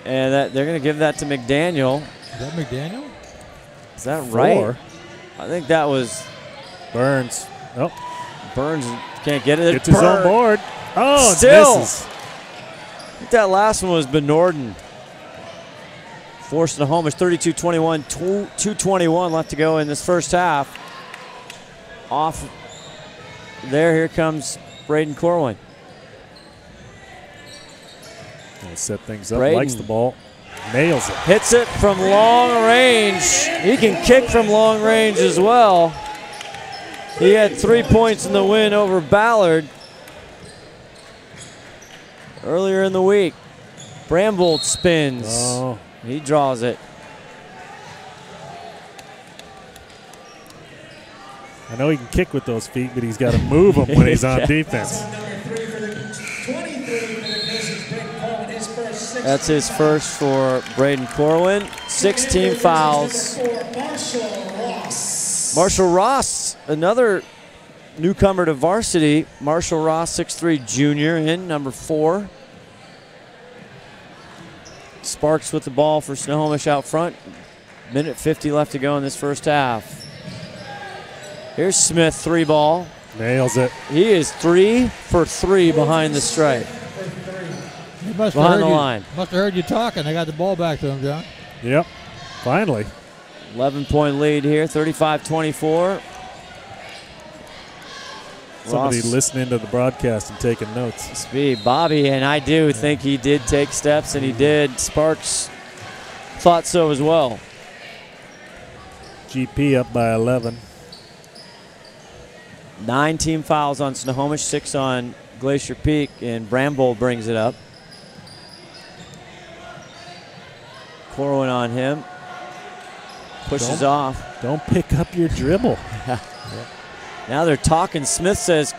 And they're going to give that to McDaniel. Is that McDaniel? Is that right? I think that was Burns. Nope. Burns can't get it. Gets his own board. Oh, still. Misses. I think that last one was Benorden. For Snohomish, 32-21, 2:21 left to go in this first half. Off there, here comes Braden Corwin. He'll set things up, likes the ball, nails it. Hits it from long range. He can kick from long range as well. He had 3 points in the win over Ballard earlier in the week. Brandvold spins. Oh. He draws it. I know he can kick with those feet, but he's got to move them when he's on defense. That's his first for Braden Corwin. 16 fouls. Marshall Ross, another newcomer to varsity. Marshall Ross, 6'3 junior in, number 4. Sparks with the ball for Snohomish out front. Minute 50 left to go in this first half. Here's Smith, 3 ball. Nails it. He is 3 for 3 behind the stripe. Behind the line. Must have heard you talking. I got the ball back to him, John. Yep, finally. 11-point lead here, 35-24. Somebody listening to the broadcast and taking notes. Speed, Bobby, and I do think he did take steps, and he did. Sparks thought so as well. PxP up by 11. 9 team fouls on Snohomish, 6 on Glacier Peak, and Bramble brings it up. Corwin on him. Pushes off. Don't pick up your dribble. Now they're talking. Smith says,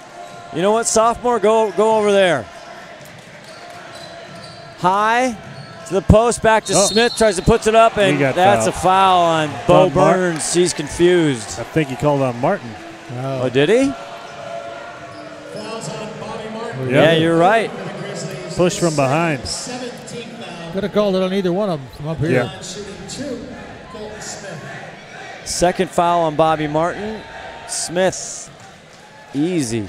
you know what, sophomore, go over there. High to the post, back to Smith, tries to put it up, and that's a foul on Bo Burns. He's confused. I think he called on Martin. Oh, did he? Fouls on Bobby Martin. Yeah, you're right. Push from behind. Could have called it on either one of them from up here. Yeah. Second foul on Bobby Martin. Smith, easy.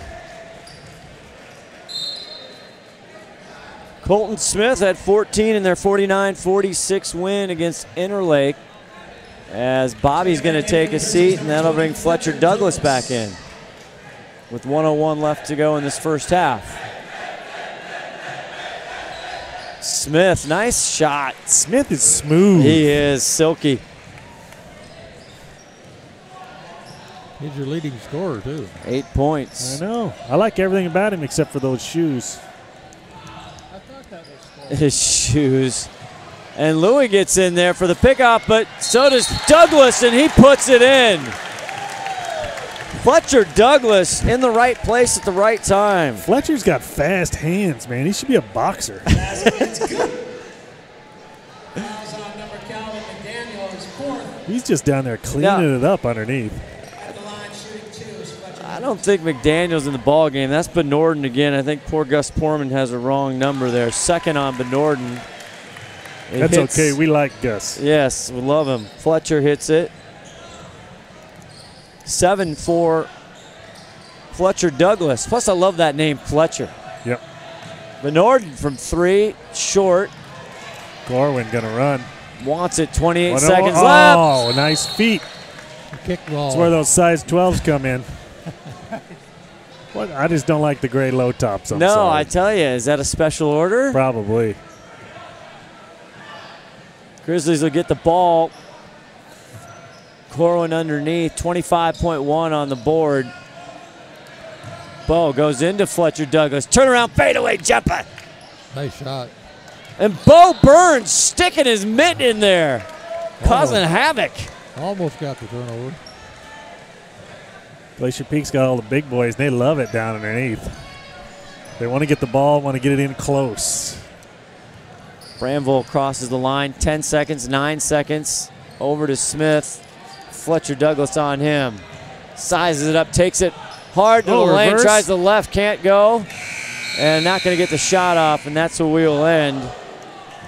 Colton Smith had 14 in their 49-46 win against Interlake, as Bobby's going to take a seat, and that'll bring Fletcher Douglas back in with 1:01 left to go in this first half. Smith, nice shot. Smith is smooth. He is silky. He's your leading scorer, too. 8 points. I know. I like everything about him except for those shoes. His shoes. And Louis gets in there for the pickoff, but so does Douglas, and he puts it in. Fletcher Douglas in the right place at the right time. Fletcher's got fast hands, man. He should be a boxer. He's just down there cleaning it up underneath. I don't think McDaniel's in the ball game. That's Benorden again. I think poor Gus Poorman has a wrong number there. Second on Benorden. That's okay. We like Gus. Yes, we love him. Fletcher hits it. 7 for Fletcher Douglas. Plus, I love that name, Fletcher. Yep. Benorden from 3, short. Corwin gonna run. Wants it, 28 seconds left. Oh, nice feet. Kick ball. That's where those size 12s come in. What? I just don't like the gray low tops. I'm no, sorry. I tell you, is that a special order? Probably. Grizzlies will get the ball. Corwin underneath, 25.1 on the board. Bo goes into Fletcher Douglas. Turnaround fadeaway jumper. Nice shot. And Bo Burns sticking his mitt in there, causing havoc. Almost got the turnover. Glacier Peak's got all the big boys, and they love it down underneath. They want to get the ball, want to get it in close. Bramble crosses the line, 10 seconds, 9 seconds. Over to Smith. Fletcher Douglas on him. Sizes it up, takes it hard to the lane, reverse. tries the left, can't go. And not going to get the shot off, and that's where we'll end.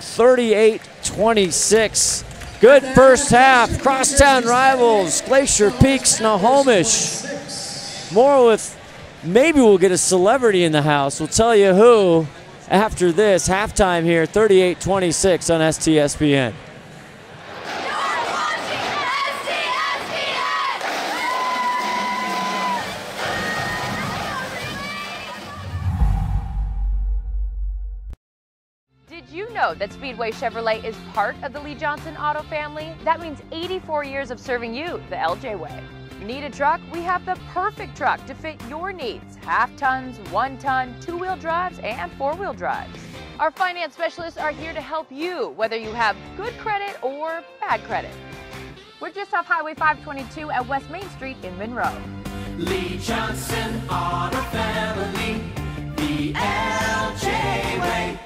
38-26. Good first half. Crosstown rivals, Glacier Peak, Snohomish. More with, maybe we'll get a celebrity in the house. We'll tell you who after this. Halftime here, 38-26 on STSPN. Did you know that Speedway Chevrolet is part of the Lee Johnson Auto family? That means 84 years of serving you the LJ way. Need a truck? We have the perfect truck to fit your needs. Half tons, 1 ton, 2-wheel drives, and 4-wheel drives. Our finance specialists are here to help you, whether you have good credit or bad credit. We're just off Highway 522 at West Main Street in Monroe. Lee Johnson Auto Family, the LJ way.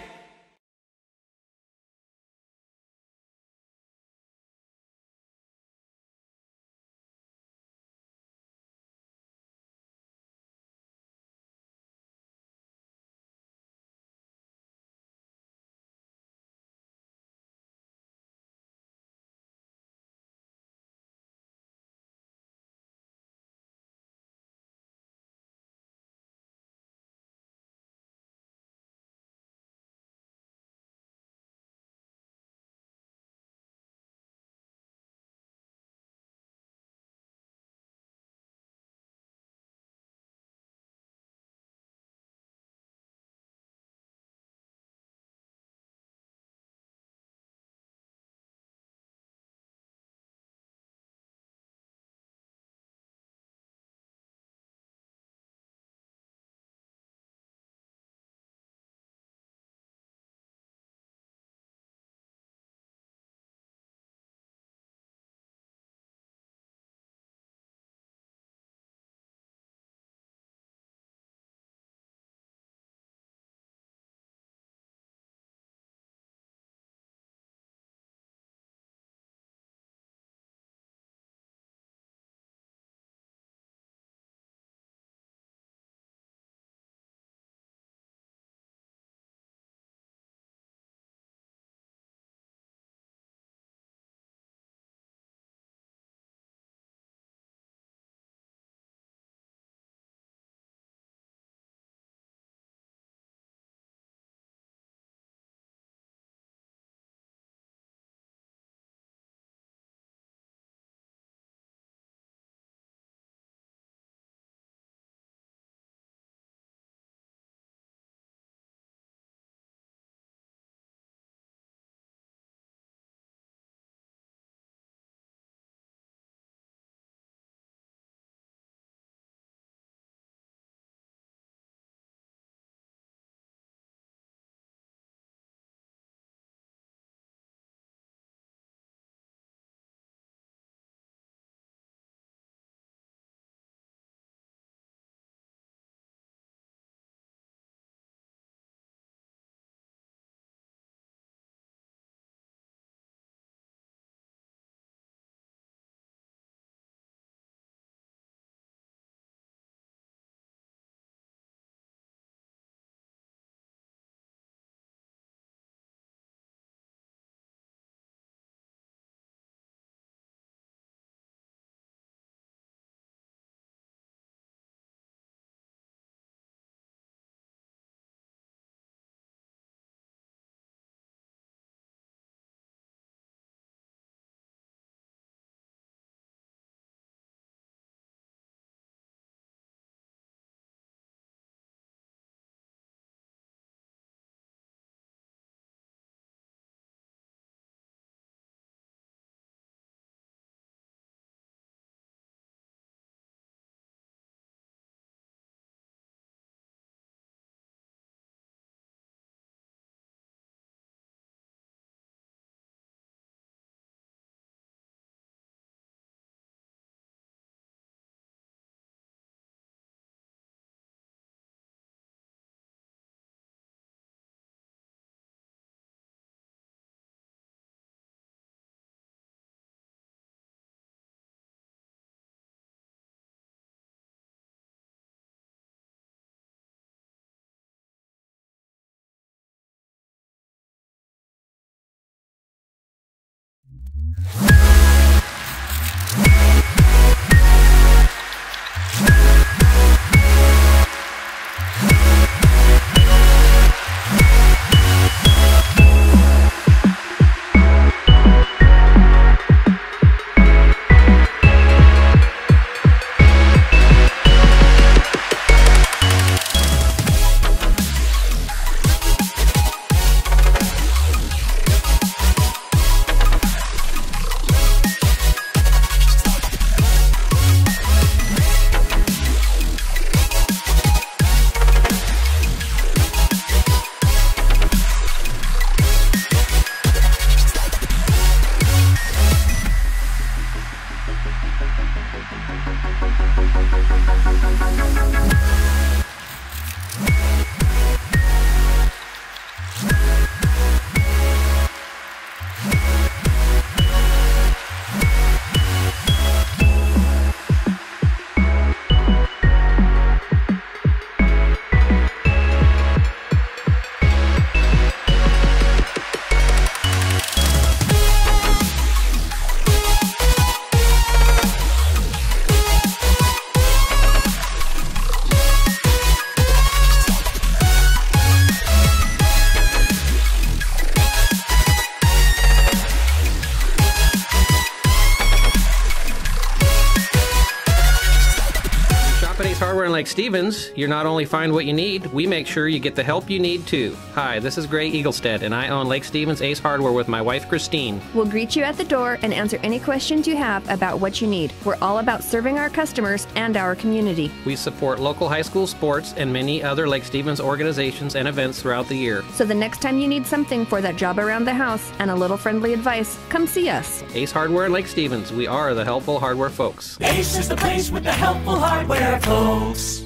Hardware in Lake Stevens, you not only find what you need, we make sure you get the help you need too. Hi, this is Gray Eaglestead, and I own Lake Stevens Ace Hardware with my wife Christine. We'll greet you at the door and answer any questions you have about what you need. We're all about serving our customers and our community. We support local high school sports and many other Lake Stevens organizations and events throughout the year. So the next time you need something for that job around the house and a little friendly advice, come see us. Ace Hardware in Lake Stevens, we are the helpful hardware folks. Ace is the place with the helpful hardware folks.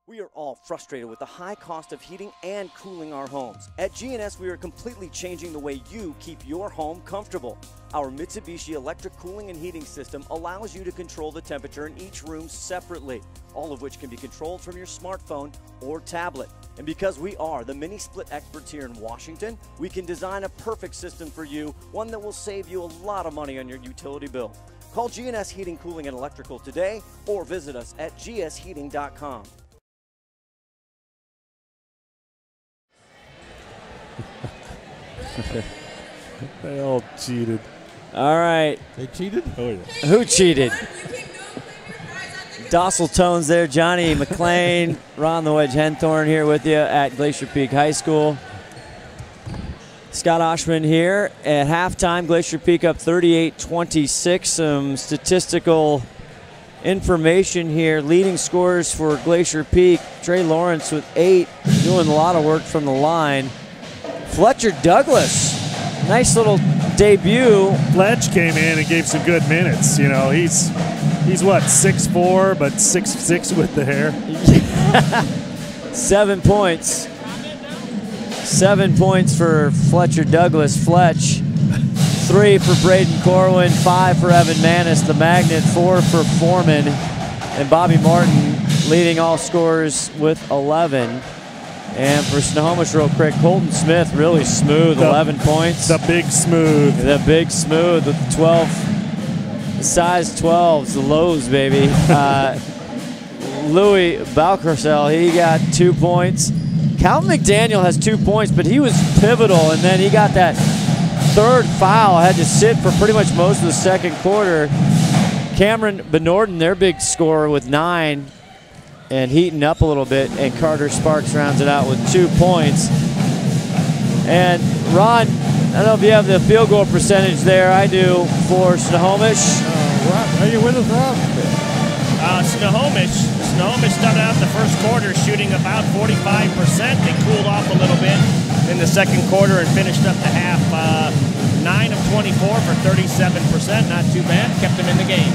We are all frustrated with the high cost of heating and cooling our homes. At GNS, we are completely changing the way you keep your home comfortable. Our Mitsubishi electric cooling and heating system allows you to control the temperature in each room separately, all of which can be controlled from your smartphone or tablet. And because we are the mini split experts here in Washington, we can design a perfect system for you, one that will save you a lot of money on your utility bill. Call GNS Heating, Cooling, and Electrical today or visit us at gsheating.com. They all cheated. All right. They cheated? Oh, yeah. Who cheated? Docile tones there. Johnny McLean, Ron the Wedge Henthorn here with you at Glacier Peak High School. Scott Ohsman here. At halftime, Glacier Peak up 38-26. Some statistical information here. Leading scorers for Glacier Peak, Trey Lawrence with 8, doing a lot of work from the line. Fletcher Douglas, nice little debut. Fletch came in and gave some good minutes. You know, he's what, 6'4", but 6'6" with the hair. 7 points. 7 points for Fletcher Douglas. Fletch. 3 for Braden Corwin, 5 for Evan Manis, the Magnet, 4 for Foreman, and Bobby Martin leading all scorers with 11. And for Snohomish real quick, Colton Smith really smooth, 11 points. The big smooth. The big smooth with 12, the size 12s, the lows, baby. Louis Balcarcel, he got 2 points. Calvin McDaniel has 2 points, but he was pivotal, and then he got that third foul, had to sit for pretty much most of the second quarter. Cameron Benorden, their big scorer, with 9 and heating up a little bit, and Carter Sparks rounds it out with 2 points. And Ron, I don't know if you have the field goal percentage there. I do for Snohomish. Rob, are you with us, Rob? Snohomish started out the first quarter shooting about 45%. They cooled off a little bit in the second quarter and finished up the half 9 of 24 for 37%. Not too bad. Kept them in the game.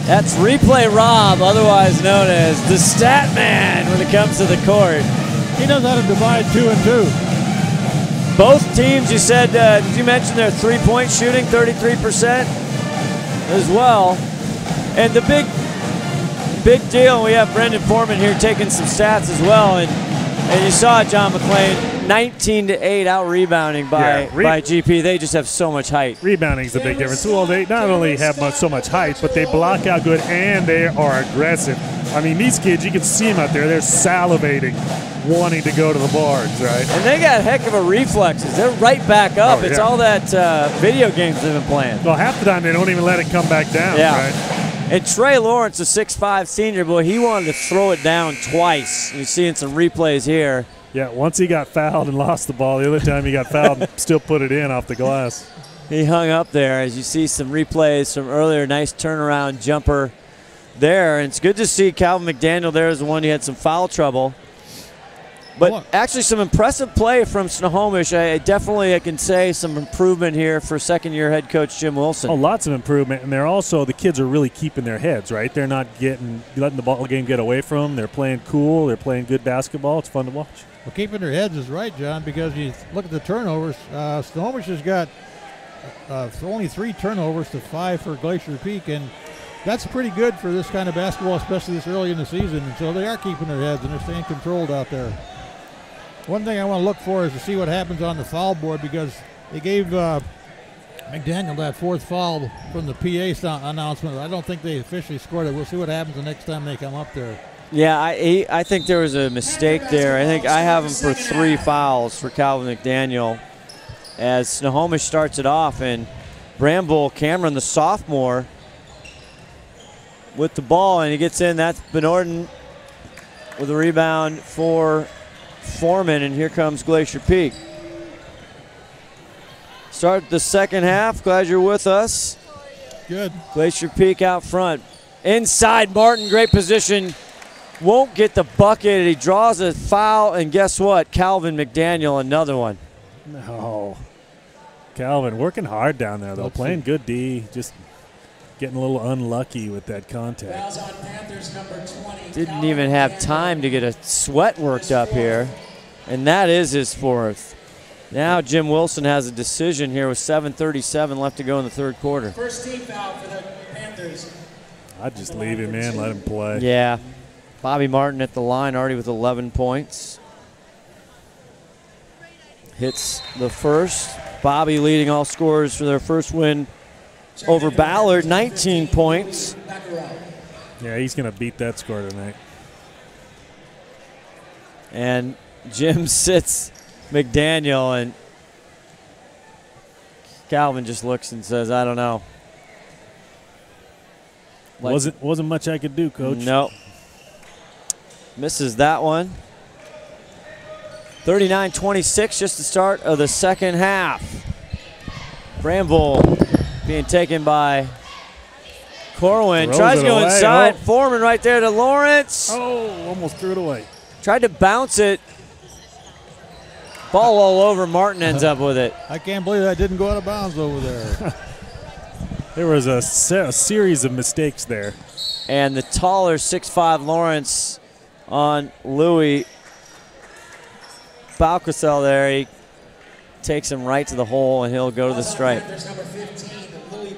That's Replay Rob, otherwise known as the Stat Man when it comes to the court. He knows how to divide 2 and 2. Both teams, you said, did you mention their three-point shooting, 33% as well? And the big deal, we have Brendan Foreman here taking some stats as well, and you saw it, John McClain, 19-8 out-rebounding by GP. They just have so much height. Rebounding's the big difference. Well, they not only have so much height, but they block out good and they are aggressive. I mean, these kids, you can see them out there. They're salivating, wanting to go to the boards, right? And they got heck of a reflexes. They're right back up. Oh, yeah. It's all that video games they've been playing. Well, half the time they don't even let it come back down, right? And Trey Lawrence, a 6'5 senior, boy, he wanted to throw it down twice. You're seeing some replays here. Yeah, once he got fouled and lost the ball. The other time he got fouled and still put it in off the glass. He hung up there as you see some replays from earlier. Nice turnaround jumper there. And it's good to see Calvin McDaniel there as the one who had some foul trouble. But actually some impressive play from Snohomish. I can say some improvement here for second-year head coach Jim Wilson. Oh, lots of improvement. And the kids are really keeping their heads, right? They're not letting the ball game get away from them. They're playing cool. They're playing good basketball. It's fun to watch. Well, keeping their heads is right, John, because you look at the turnovers. Snohomish has got only 3 turnovers to 5 for Glacier Peak, and that's pretty good for this kind of basketball, especially this early in the season. And so they are keeping their heads, and they're staying controlled out there. One thing I want to look for is to see what happens on the foul board, because they gave McDaniel that 4th foul from the PA announcement. I don't think they officially scored it. We'll see what happens the next time they come up there. Yeah, I think there was a mistake there. I think I have him for 3 fouls for Calvin McDaniel as Snohomish starts it off, and Bramble Cameron, the sophomore, with the ball, and he gets in. That's Benorden with a rebound for Foreman, and here comes Glacier Peak. Start the second half. Glad you're with us. Good. Glacier Peak out front. Inside, Martin, great position. Won't get the bucket. He draws a foul, and guess what? Calvin McDaniel, another one. No. Calvin working hard down there, though. Playing good D. Just getting a little unlucky with that contact. Fouls on Panthers, number 20. Didn't even have time to get a sweat worked up here, and that is his 4th. Now Jim Wilson has a decision here with 7:37 left to go in the 3rd quarter. First team foul for the Panthers. I'd just leave him in, let him play. Yeah. Bobby Martin at the line already with 11 points. Hits the first. Bobby leading all scorers for their first win over Ballard, 19 points. Yeah, he's going to beat that score tonight. And Jim sits McDaniel, and Calvin just looks and says, I don't know. Wasn't much I could do, Coach. No. Misses that one. 39-26, just the start of the second half. Bramble being taken by Corwin. Tries to go inside. Foreman right there to Lawrence. Oh, almost threw it away. Tried to bounce it. Ball all over. Martin ends up with it. I can't believe that didn't go out of bounds over there. There was a series of mistakes there. And the taller 6'5 Lawrence on Louis Balcasel there. He takes him right to the hole, and he'll go to the stripe. There's number 15, Louis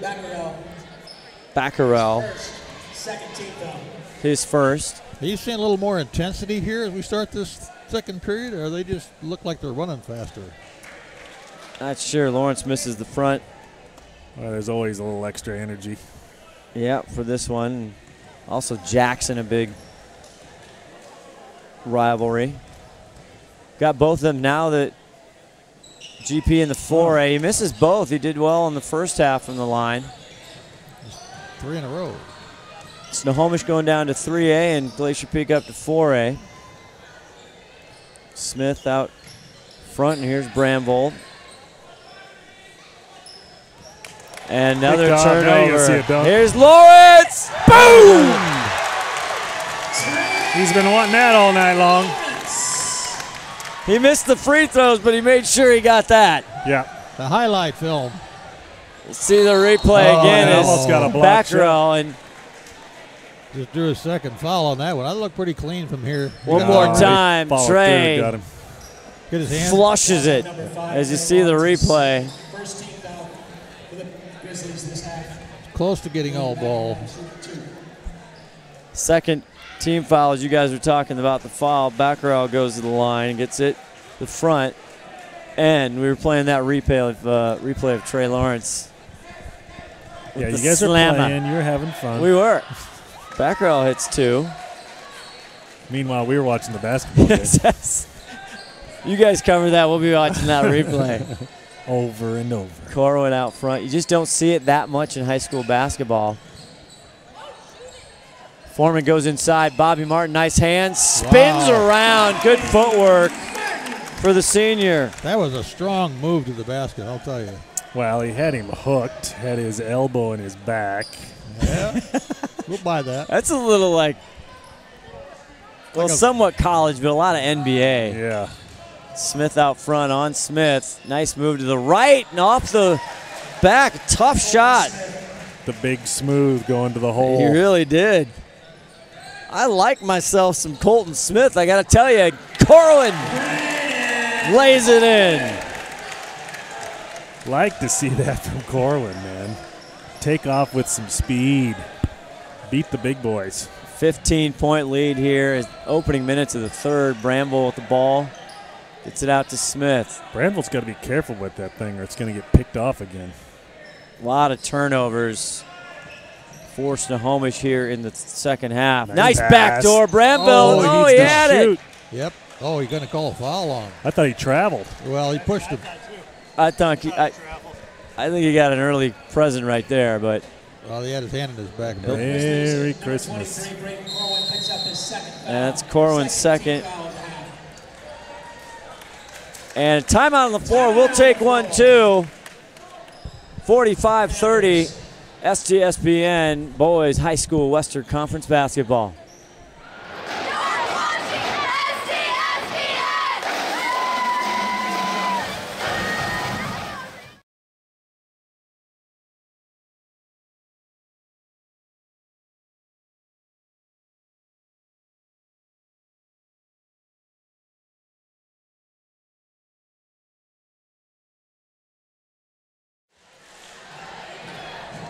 Baccarel. Second team foul. His first. Are you seeing a little more intensity here as we start this second period, or they just look like they're running faster? Not sure. Lawrence misses the front. Well, there's always a little extra energy. Yeah, for this one. Also Jackson, a big rivalry. Got both of them now that GP in the 4A. He misses both. He did well in the first half from the line. 3 in a row. Snohomish going down to 3A and Glacier Peak up to 4A. Smith out front, and here's Bramvold. And another turnover. Here's Lawrence. Boom! He's been wanting that all night long. He missed the free throws, but he made sure he got that. Yeah. The highlight film. We'll see the replay again. Almost got a block back row, and Just drew a second foul on that one. I look pretty clean from here. One more time, Trey got him. Get his hand. Flushes it as you see the replay. First team foul for the Grizzlies this half. Close to getting all ball. Second team foul, as you guys were talking about the foul. Baccarat goes to the line and gets it the front. And we were playing that replay of Trey Lawrence. Yeah, you guys are playing. You were having fun. We were. Baccarat hits 2. Meanwhile, we were watching the basketball game. Yes. You guys cover that. We'll be watching that replay. Over and over. Corwin out front. You just don't see it that much in high school basketball. Foreman goes inside. Bobby Martin, nice hands. Spins around. Good footwork for the senior. That was a strong move to the basket, I'll tell you. Well, he had him hooked, had his elbow in his back. Yeah, we'll buy that. That's a little like somewhat college, but a lot of NBA. Yeah. Smith out front on Smith. Nice move to the right and off the back. Tough shot. The big smooth going to the hole. He really did. I like myself some Colton Smith. I got to tell you, Corwin lays it in. Like to see that from Corwin, man. Take off with some speed. Beat the big boys. 15-point lead here. Opening minutes of the third. Bramble with the ball. Gets it out to Smith. Bramville's got to be careful with that thing or it's going to get picked off again. A lot of turnovers for Snohomish here in the second half. Nice backdoor, Bramville. Oh, he had it. Yep. Oh, he's going to call a foul on him. I thought he traveled. Well, he pushed him. I think he got an early present right there, but. Well, he had his hand in his back. Merry Christmas. And that's Corwin's second. And timeout on the floor. We'll take one, too. 45-30, STSPN Boys High School Western Conference Basketball.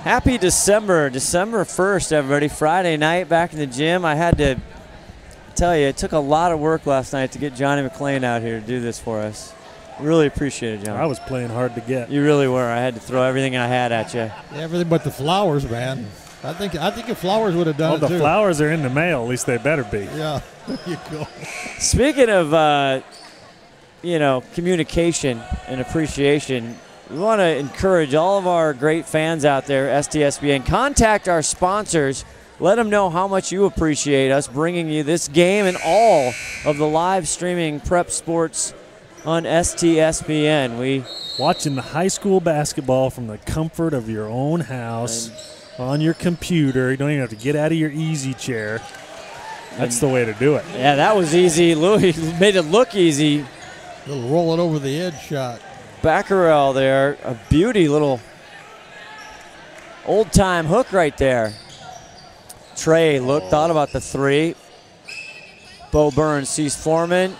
Happy December 1st, everybody. Friday night, back in the gym. I had to tell you, it took a lot of work last night to get Johnny McLean out here to do this for us. Really appreciate it, John. I was playing hard to get. You really were. I had to throw everything I had at you. Yeah, everything but the flowers, man. I think if flowers would have done it the too. Flowers are in the mail. At least they better be. Yeah, there you go. Speaking of, communication and appreciation, we want to encourage all of our great fans out there, STSPN, contact our sponsors. Let them know how much you appreciate us bringing you this game and all of the live streaming prep sports on STSPN. We watching the high school basketball from the comfort of your own house on your computer. You don't even have to get out of your easy chair. That's the way to do it. Yeah, that was easy. Louis made it look easy. Little roll it over the edge shot. Baccarat there, a beauty little old-time hook right there. Trey thought about the three. Bo Burns sees Foreman,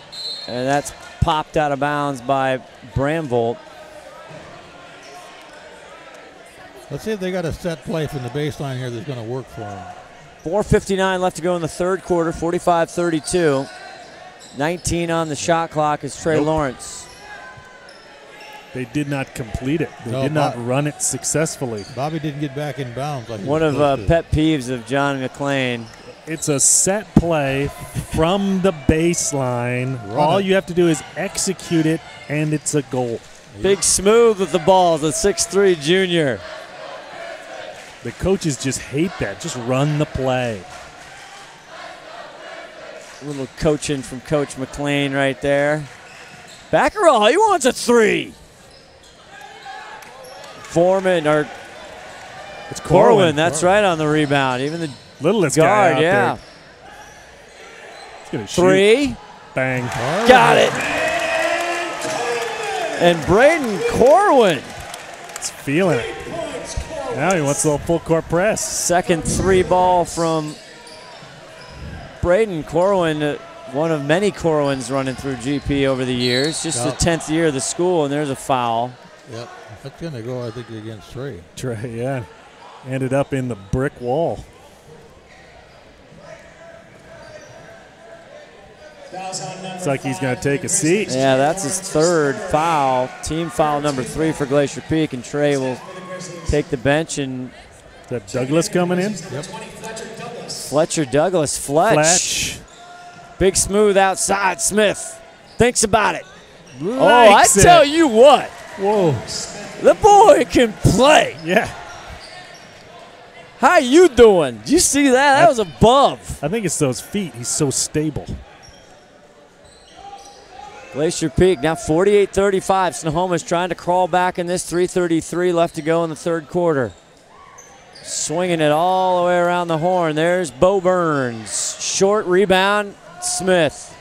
and that's popped out of bounds by Bramville. Let's see if they got a set play from the baseline here that's going to work for them. 4:59 left to go in the third quarter, 45-32. 19 on the shot clock is Trey Lawrence. They did not complete it. They did not run it successfully. Bobby didn't get back in bounds. Like one of pet peeves of John McLean. It's a set play from the baseline. All you have to do is execute it, and it's a goal. Big Smooth with the ball, the 6'3" junior. The coaches just hate that. Just run the play. A little coaching from Coach McLean right there. Baccarat, he wants a three. Foreman, or it's Corwin, that's right on the rebound. Even the littlest guard, guy out yeah. there. He's gonna three. Shoot. Bang. Got it. And Braden Corwin. He's feeling it. Now he wants a little full court press. Second three ball from Braden Corwin, one of many Corwins running through GP over the years. Just the 10th year of the school, and there's a foul. Yep, that's going to go, I think, against Trey. Trey, yeah. Ended up in the brick wall. It's like he's going to take a seat. Yeah, that's his third foul. Team foul number 3 for Glacier Peak, and Trey will take the bench. And is that Douglas coming in? Yep. Fletcher Douglas. Fletch. Big smooth outside. Smith thinks about it. I tell you what. Whoa. The boy can play. Yeah. How you doing? Did you see that? That was above. I think it's those feet. He's so stable. Glacier Peak now 48-35. Snohomish trying to crawl back in this. 3:33 left to go in the third quarter. Swinging it all the way around the horn. There's Bo Burns. Short rebound, Smith.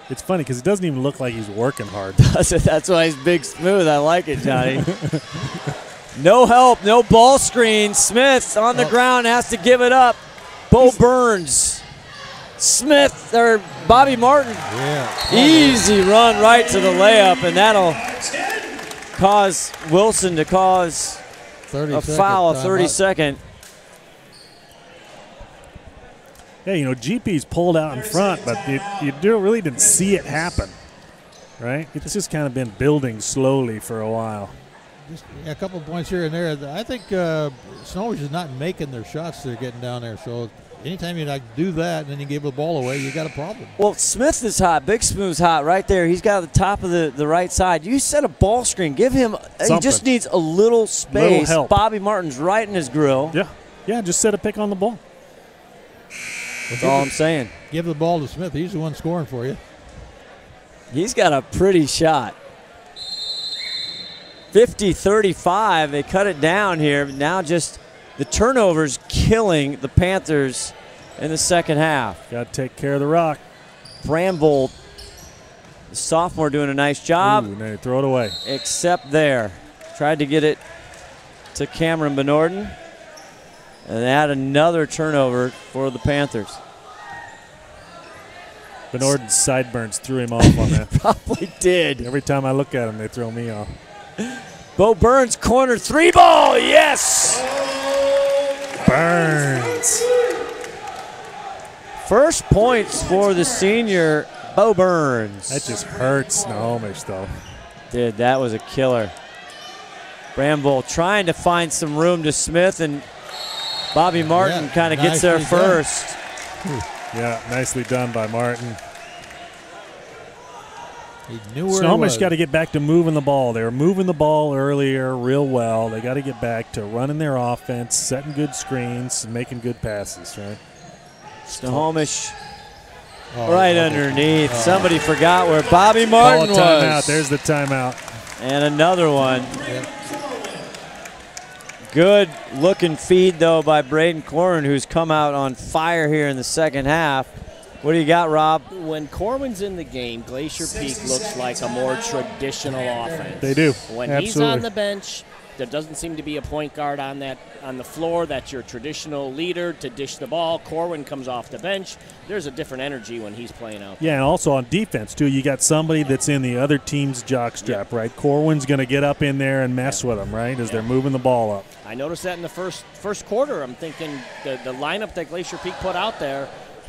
It's funny because it doesn't even look like he's working hard. That's why he's big smooth. I like it, Johnny. No help, no ball screen. Smith on the ground has to give it up. Bo Burns. Smith, or Bobby Martin. Yeah. Easy run right to the layup, and that'll cause Wilson to cause a foul, a 30-second. Yeah, you know, GP's pulled out in front, but you really didn't see it happen, right? It's just kind of been building slowly for a while. Just a couple points here and there. I think Snohomish is not making their shots they're getting down there. So anytime you do that and then you give the ball away, you got a problem. Well, Smith is hot. Big Smooth's hot right there. He's got the top of the right side. You set a ball screen. Give him – he just needs a little space. Little help. Bobby Martin's right in his grill. Yeah, just set a pick on the ball. That's all I'm saying. Give the ball to Smith. He's the one scoring for you. He's got a pretty shot. 50-35. They cut it down here. Now just the turnovers killing the Panthers in the second half. Got to take care of the rock. Bramble, the sophomore, doing a nice job. Ooh, now throw it away. Except there. Tried to get it to Cameron Benorden. And add another turnover for the Panthers. Benorden's sideburns threw him off on that. Probably did. Every time I look at him, they throw me off. Bo Burns, corner three ball, yes! Burns. First points for the senior, Bo Burns. That just hurts Snohomish, though. Dude, that was a killer. Bramble trying to find some room to Smith, and Bobby Martin kind of gets there first. Yeah, nicely done by Martin. He knew where Snohomish got to get back to moving the ball. They were moving the ball earlier real well. They got to get back to running their offense, setting good screens, and making good passes, right? Snohomish right underneath. Somebody forgot where Bobby Martin was. Timeout. There's the timeout. And another one. Good looking feed, though, by Braden Corwin, who's come out on fire here in the second half. What do you got, Rob? When Corwin's in the game, Glacier Peak looks like a more traditional offense. They do. When he's on the bench, there doesn't seem to be a point guard on the floor. That's your traditional leader to dish the ball. Corwin comes off the bench. There's a different energy when he's playing out there. Yeah, and also on defense, too, you got somebody that's in the other team's jockstrap, right? Corwin's going to get up in there and mess with them, right, as they're moving the ball up. I noticed that in the first quarter. I'm thinking the lineup that Glacier Peak put out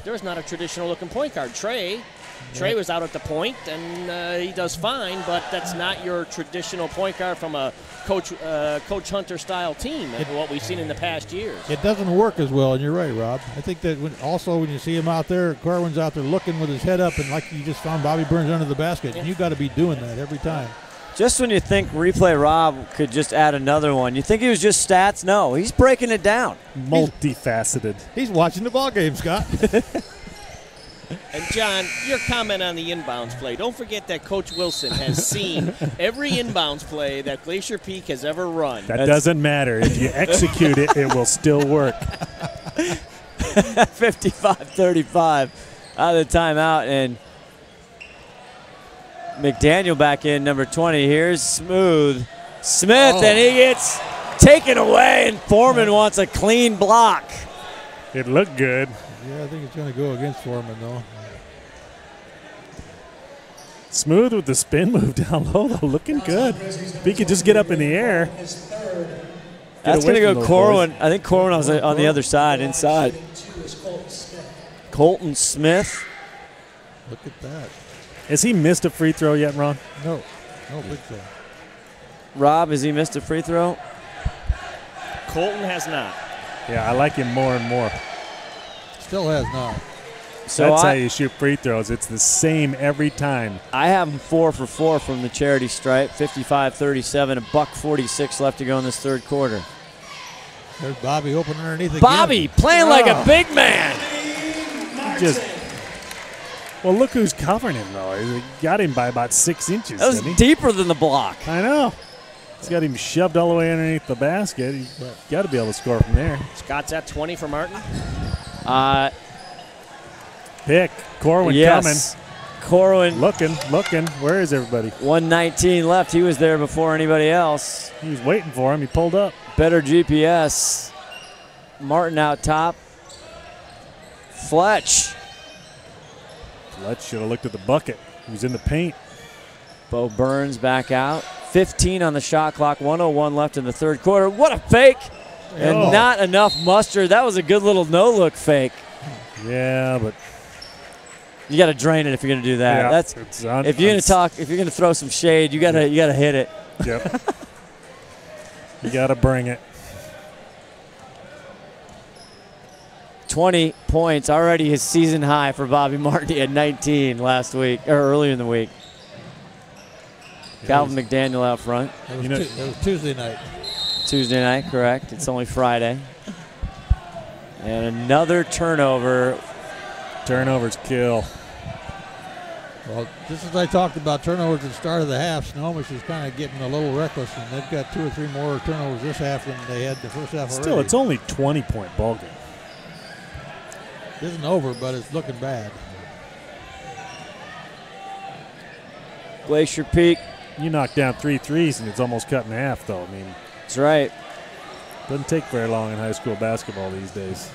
there's not a traditional-looking point guard. Trey was out at the point, and he does fine, but that's not your traditional point guard from a Coach Hunter-style team, what we've seen in the past years. It doesn't work as well, and you're right, Rob. I think that when you see him out there, Corwin's out there looking with his head up, and like you just found Bobby Burns under the basket, and you got to be doing that every time. Just when you think Replay Rob could just add another one, you think he was just stats? No, he's breaking it down. Multifaceted. He's watching the ball game, Scott. And, John, your comment on the inbounds play. Don't forget that Coach Wilson has seen every inbounds play that Glacier Peak has ever run. That doesn't matter. If you execute it, it will still work. 55-35 out of the timeout, and McDaniel back in, number 20. Here's Smith, and he gets taken away, and Foreman wants a clean block. It looked good. Yeah, I think it's going to go against Foreman, though. Smooth with the spin move down low, though. Looking good. If he could just get up in the air. That's going to go Corwin. I think Corwin was on the other side, inside. Colton Smith. Look at that. Has he missed a free throw yet, Ron? No. No big throw. Rob, has he missed a free throw? Colton has not. Yeah, I like him more and more. Still has not. So that's how you shoot free throws. It's the same every time. I have him 4 for 4 from the charity stripe, 55-37, $1:46 left to go in this third quarter. There's Bobby open underneath again. Bobby playing like a big man. Well, look who's covering him, though. He got him by about 6 inches. That was deeper than the block. I know. He's got him shoved all the way underneath the basket. He's got to be able to score from there. Scott's at 20 for Martin. Pick. Corwin coming. Corwin. Looking. Where is everybody? 1:19 left. He was there before anybody else. He was waiting for him. He pulled up. Better GPS. Martin out top. Fletch should have looked at the bucket. He was in the paint. Bo Burns back out. 15 on the shot clock. 1:01 left in the third quarter. What a fake. And not enough mustard. That was a good little no-look fake. Yeah, but you got to drain it if you're going to do that. Yeah, That's if you're going to talk. If you're going to throw some shade, you got to hit it. Yep. You got to bring it. 20 points already his season high for Bobby Martin. He had 19 last week or earlier in the week. Calvin McDaniel out front. That was Tuesday night. Tuesday night, correct. It's only Friday. And another turnover. Turnovers kill. Well, just as I talked about turnovers at the start of the half, Snohomish is kind of getting a little reckless, and they've got 2 or 3 more turnovers this half than they had the first half already. Still, it's only 20-point ball game. It isn't over, but it's looking bad. Glacier Peak. You knock down 3 threes, and it's almost cut in half, though. I mean, that's right. Doesn't take very long in high school basketball these days.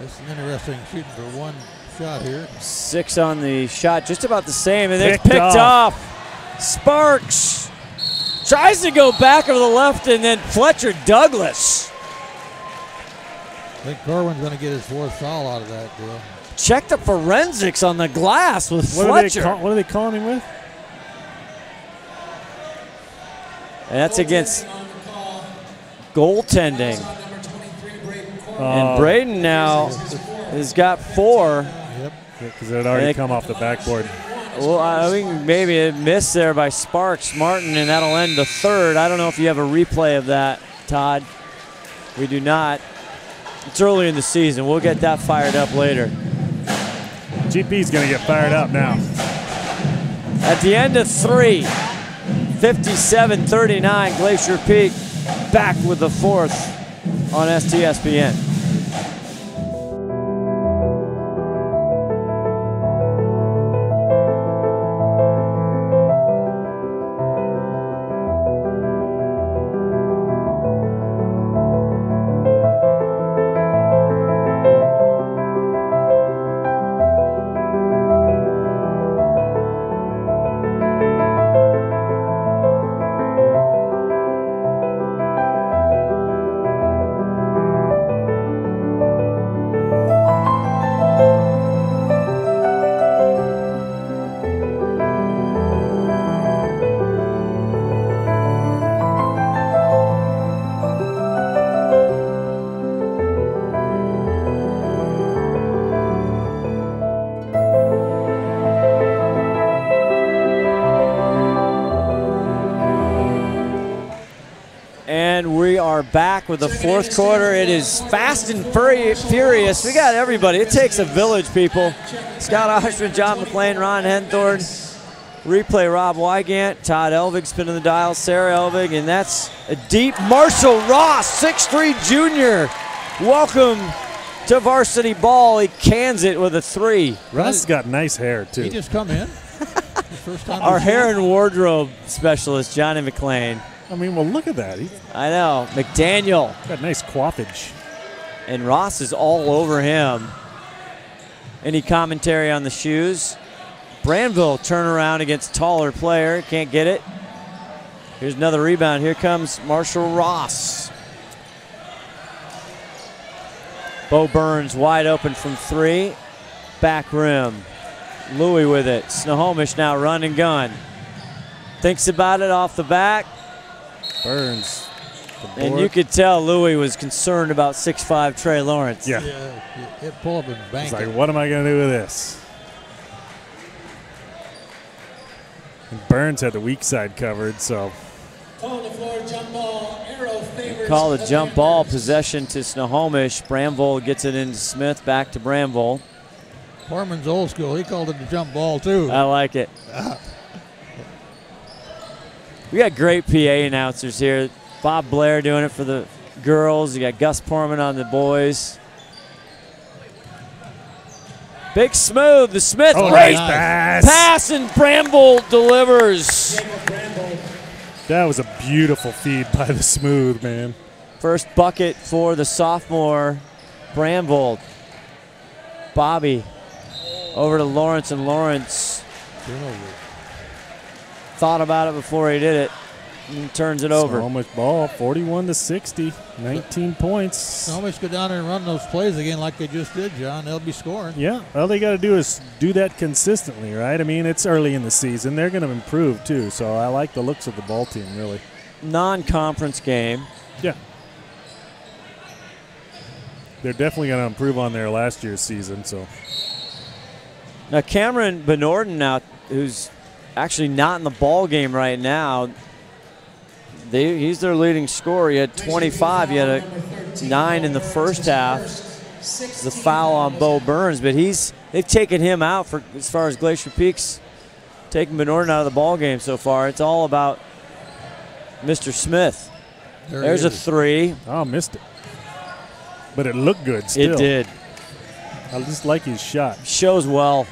It's interesting shooting for one shot here. 6 on the shot, just about the same, and it's picked off. Sparks tries to go back over the left, and then Fletcher Douglas. I think Corwin's going to get his 4th foul out of that deal. Check the forensics on the glass with Fletcher. What are they calling him with? And that's against goaltending. And Braden now has got 4. Yep. Because it had already come off the backboard. Well, I think maybe a miss there by Sparks Martin, and that'll end the third. I don't know if you have a replay of that, Todd. We do not. It's early in the season. We'll get that fired up later. GP's going to get fired up now. At the end of 3, 57-39, Glacier Peak back with the 4th on STSPN. Back with the 4th quarter. It is fast and furious. We got everybody. It takes a village, people. Scott Ohsman, John McClain, Ron Henthorn, replay Rob Wygant, Todd Elvig spinning the dial, Sarah Elvig, and that's a deep Marshall Ross, 6'3" junior. Welcome to varsity ball. He cans it with a 3. Ross got nice hair, too. He just come in. First time Our hair and wardrobe specialist, Johnny McClain. I mean, well, look at that. I know. McDaniel. Got nice quaffage. And Ross is all over him. Any commentary on the shoes? Branville turnaround against taller player. Can't get it. Here's another rebound. Here comes Marshall Ross. Bo Burns wide open from 3. Back rim. Louis with it. Snohomish now run and gun. Thinks about it off the back. Burns. And you could tell Louis was concerned about 6'5" Trey Lawrence. Yeah, it pull up and bank. It's like, what am I going to do with this? And Burns had the weak side covered, so. Call the floor, jump ball, arrow favors. Call the jump ball, possession to Snohomish. Bramville gets it into Smith, back to Bramville. Foreman's old school. He called it the jump ball, too. I like it. We got great PA announcers here. Bob Blair doing it for the girls. You got Gus Porman on the boys. Big Smooth, the Smith. Great pass, and Bramble delivers. That was a beautiful feed by the Smooth, man. First bucket for the sophomore, Bramble. Bobby over to Lawrence, and Lawrence thought about it before he did it. And turns it over. Snohomish ball, 41-60, 19 points. Snohomish go down there and run those plays again like they just did, John. They'll be scoring. Yeah, all they got to do is do that consistently, right? I mean, it's early in the season. They're going to improve, too, so I like the looks of the ball team, really. Non-conference game. Yeah. They're definitely going to improve on their last year's season, so. Now, Cameron Benorden now, who's actually not in the ball game right now, he's their leading scorer. He had 25. He had a 9 in the first half. The foul on Bo Burns, but they've taken him out for as far as Glacier Peak's taking Benorden out of the ball game so far. It's all about Mr. Smith. There's a 3. Oh, missed it. But it looked good still. It did. I just like his shot. Shows well.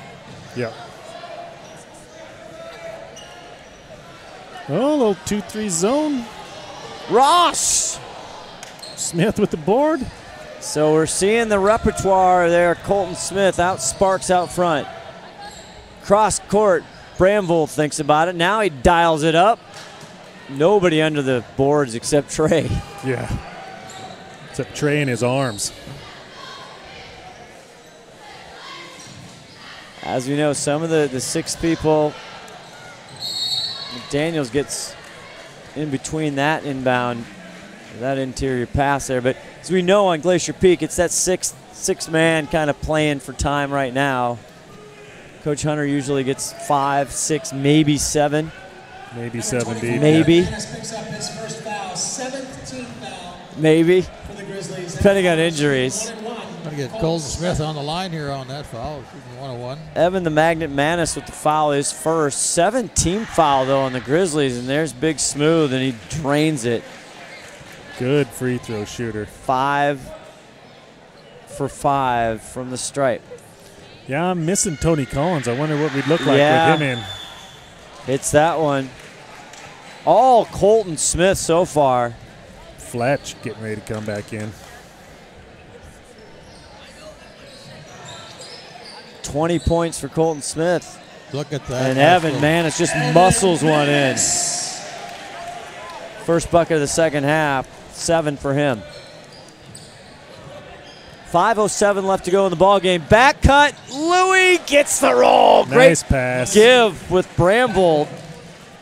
Yeah. Oh, a little 2-3 zone. Ross! Smith with the board. So we're seeing the repertoire there. Colton Smith out Sparks out front. Cross court. Bramville thinks about it. Now he dials it up. Nobody under the boards except Trey. Yeah. Except Trey in his arms. As we know, some of the 6 people, McDaniels gets in between that inbound, that interior pass there. But as we know on Glacier Peak, it's that six man kind of playing for time right now. Coach Hunter usually gets 5, 6, maybe 7. Maybe 7 deep. Maybe. Picks up his first foul, 17th foul. Maybe. For the Grizzlies. Depending on injuries. Going to get Colton Smith on the line here on that foul. 101. Evan the Magnet Manis with the foul is first. 17th foul, though, on the Grizzlies, and there's Big Smooth, and he drains it. Good free throw shooter. 5 for 5 from the stripe. Yeah, I'm missing Tony Collins. I wonder what we'd look like with him in. It's that one. All Colton Smith so far. Fletch getting ready to come back in. 20 points for Colton Smith. Look at that. And Evan Manis just muscles one in. First bucket of the second half, 7 for him. 5:07 left to go in the ball game. Back cut, Louis gets the roll. Nice Great pass. give with Bramble.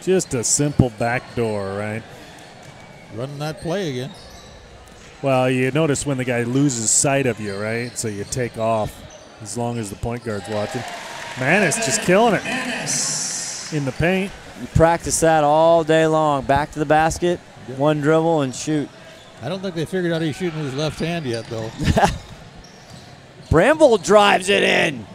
Just a simple backdoor, right? Running that play again. Well, you notice when the guy loses sight of you, right? So you take off as long as the point guard's watching. Manis just killing it in the paint. You practice that all day long. Back to the basket, one dribble, and shoot. I don't think they figured out he's shooting with his left hand yet, though. Bramble drives it in.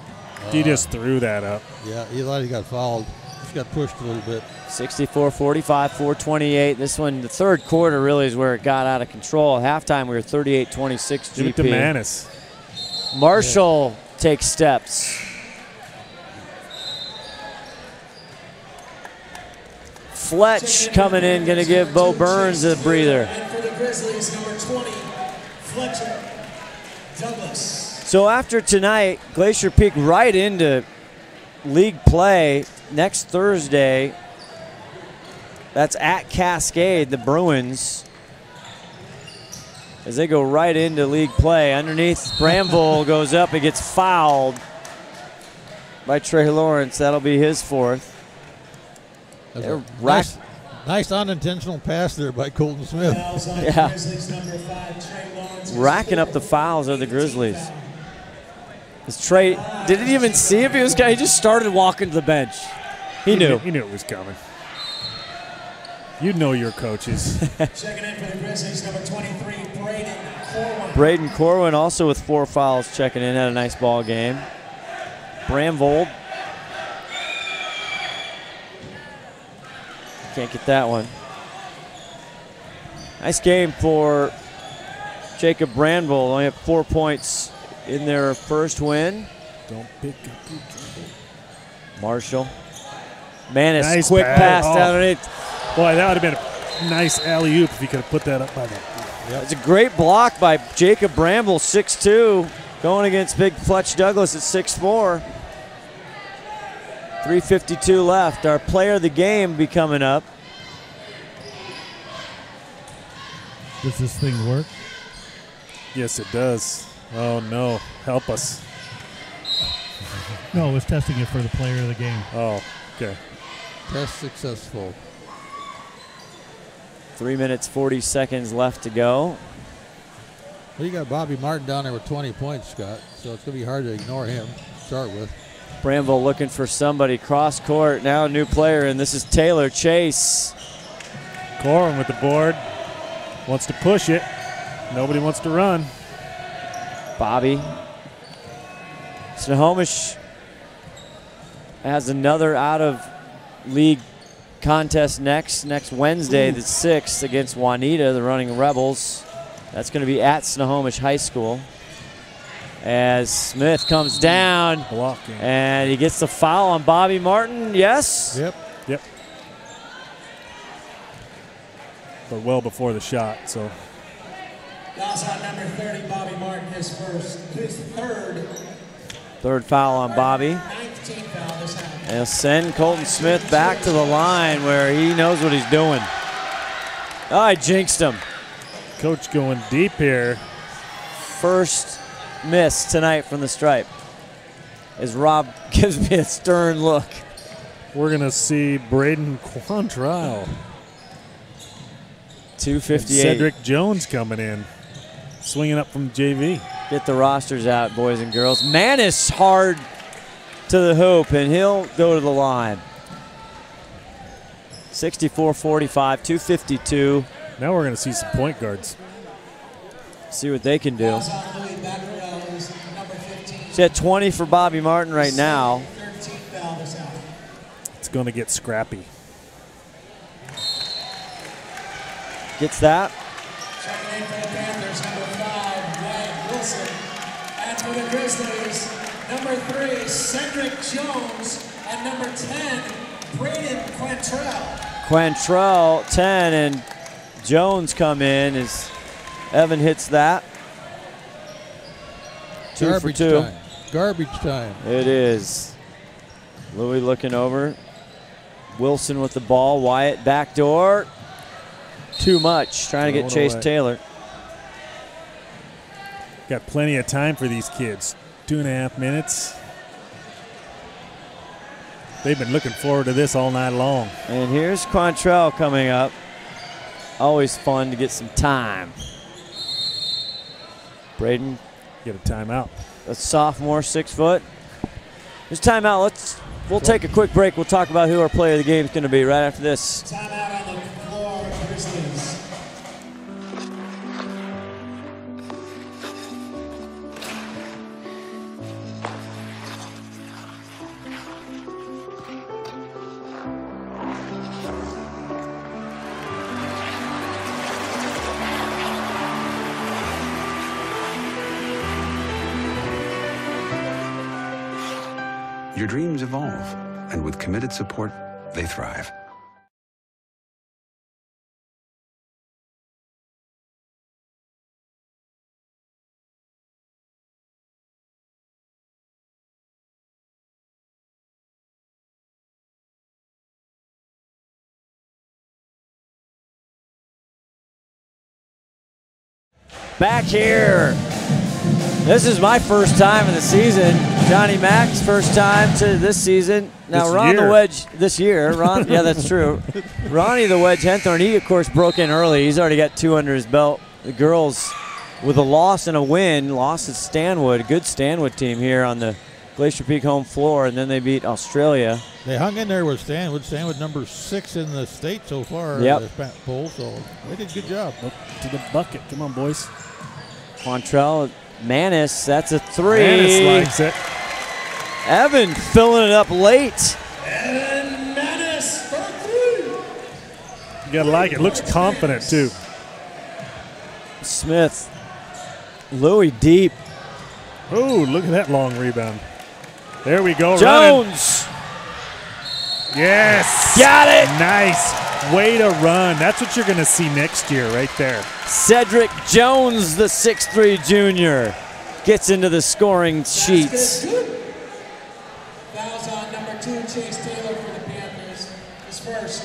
He just threw that up. Yeah, he thought he got fouled. Just got pushed a little bit. 64-45, 4:28. This one, the third quarter, really is where it got out of control. At halftime, we were 38-26 GP. Give it to Manis. Marshall takes steps. Fletch coming in, going to give Bo Burns a breather. And for the Grizzlies, number 20, Fletcher Douglas. So after tonight, Glacier Peak right into league play next Thursday. That's at Cascade, the Bruins, as they go right into league play. Underneath, Bramville goes up and gets fouled by Trey Lawrence. That'll be his fourth. Nice unintentional pass there by Colton Smith. Yeah. Racking up the fouls of the Grizzlies. Trey didn't even see if he was coming. He just started walking to the bench. He knew. He knew it was coming. You know your coaches. Checking in for the Grizzlies, number 23, Braden Corwin. Braden Corwin also with 4 fouls checking in. Had a nice ball game. Bramvold. Can't get that one. Nice game for Jacob Bramvold. Only have 4 points in their first win. Don't pick up your dribble. Marshall. Manis, nice quick pass down underneath. Boy, that would have been a nice alley-oop if he could have put that up by that. Yep. It's a great block by Jacob Bramble, 6'2", going against big Fletch Douglas at 6'4". 3:52 left. Our player of the game will be coming up. Does this thing work? Yes, it does. Oh, no. Help us. No, I was testing it for the player of the game. Oh, okay. Test successful. 3 minutes, 40 seconds left to go. Well, you got Bobby Martin down there with 20 points, Scott, so it's going to be hard to ignore him to start with. Bramville looking for somebody. Cross court, now a new player, and this is Taylor Chase. Corwin with the board. Wants to push it. Nobody wants to run. Bobby. Snohomish has another out-of-league contest next Wednesday, the 6th, against Juanita, the Running Rebels. That's going to be at Snohomish High School. As Smith comes down, blocking, and he gets the foul on Bobby Martin. Yes? Yep. But well before the shot, so. Fouls on number 30, Bobby Martin, his third. Third foul on Bobby. 9th team foul this half. And he'll send Colton Smith back to the line where he knows what he's doing. Oh, I jinxed him. Coach going deep here. First miss tonight from the stripe. As Rob gives me a stern look. We're going to see Braden Quantrill. 2:58. Cedric Jones coming in. Swinging up from JV. Get the rosters out, boys and girls. Manis hard to the hoop, and he'll go to the line. 64-45, 2:52. Now we're going to see some point guards. See what they can do. She's at 20 for Bobby Martin right now. It's going to get scrappy. Gets that. Checking in for the Panthers, number 5, Wyatt Wilson. And for the Grizzlies, number 3, Cedric Jones. And number 10, Braden Quantrill. Quantrill, 10, and Jones come in as Evan hits that. 2 Garbage for 2. time. Garbage time. It is. Louis looking over. Wilson with the ball. Wyatt backdoor. Too much. Trying to get Chase Taylor. Got plenty of time for these kids. 2.5 minutes. They've been looking forward to this all night long. And here's Quantrill coming up. Always fun to get some time. Braden. Get a timeout. A sophomore, 6 foot. There's timeout. We'll take a quick break. We'll talk about who our player of the game is going to be right after this. Timeout on the floor, Grizzlies. Your dreams evolve, and with committed support, they thrive. back here. This is my first time in the season. Johnny Mack's first time to this season. Now, Ron the Wedge this year. Ron, yeah, that's true. Ronnie the Wedge Henthorn, he, of course, broke in early. He's already got 2 under his belt. The girls, with a loss and a win, lost at Stanwood. Good Stanwood team here on the Glacier Peak home floor, and then they beat Australia. They hung in there with Stanwood. Stanwood number 6 in the state so far. Yep. This poll, so they did a good job. Up to the bucket. Come on, boys. Quantrell, Manis, that's a 3. Manis likes it. Evan filling it up late. And Manis for 3. You got to like it. Looks confident, too. Smith. Louis deep. Oh, look at that long rebound. There we go. Jones. Running. Yes. Got it. Nice. Way to run. That's what you're going to see next year right there. Cedric Jones, the 6'3 junior, gets into the scoring sheets. Fouls on number 2, Chase Taylor for the Panthers. His first.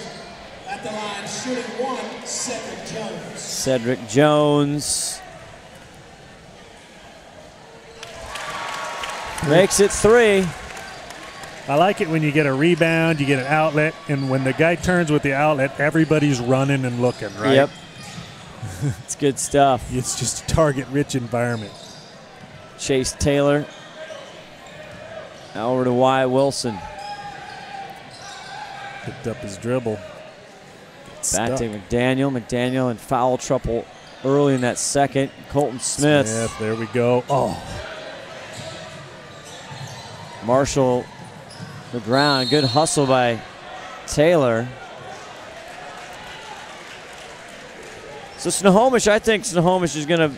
At the line, shooting 1, Cedric Jones. Cedric Jones makes it 3. I like it when you get a rebound, you get an outlet, and when the guy turns with the outlet, everybody's running and looking, right? Yep. It's good stuff. It's just a target-rich environment. Chase Taylor. Now over to Wyatt Wilson. Picked up his dribble. Back to McDaniel. McDaniel in foul trouble early in that second. Colton Smith. There we go. Oh. Marshall the ground. Good hustle by Taylor. So Snohomish, I think Snohomish is going to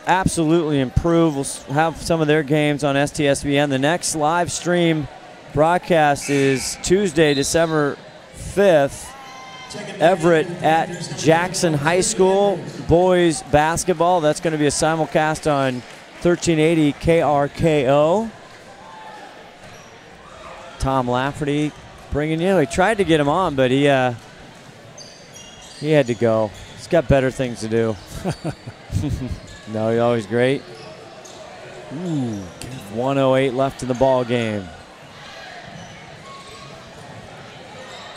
absolutely improve. We'll have some of their games on STSPN. The next live stream broadcast is Tuesday, December 5th. Everett at Jackson High School, boys basketball. That's going to be a simulcast on 1380 KRKO. Tom Lafferty bringing you. He tried to get him on, but he had to go. He's got better things to do. No, he's always great. Ooh, 1:08 left in the ball game.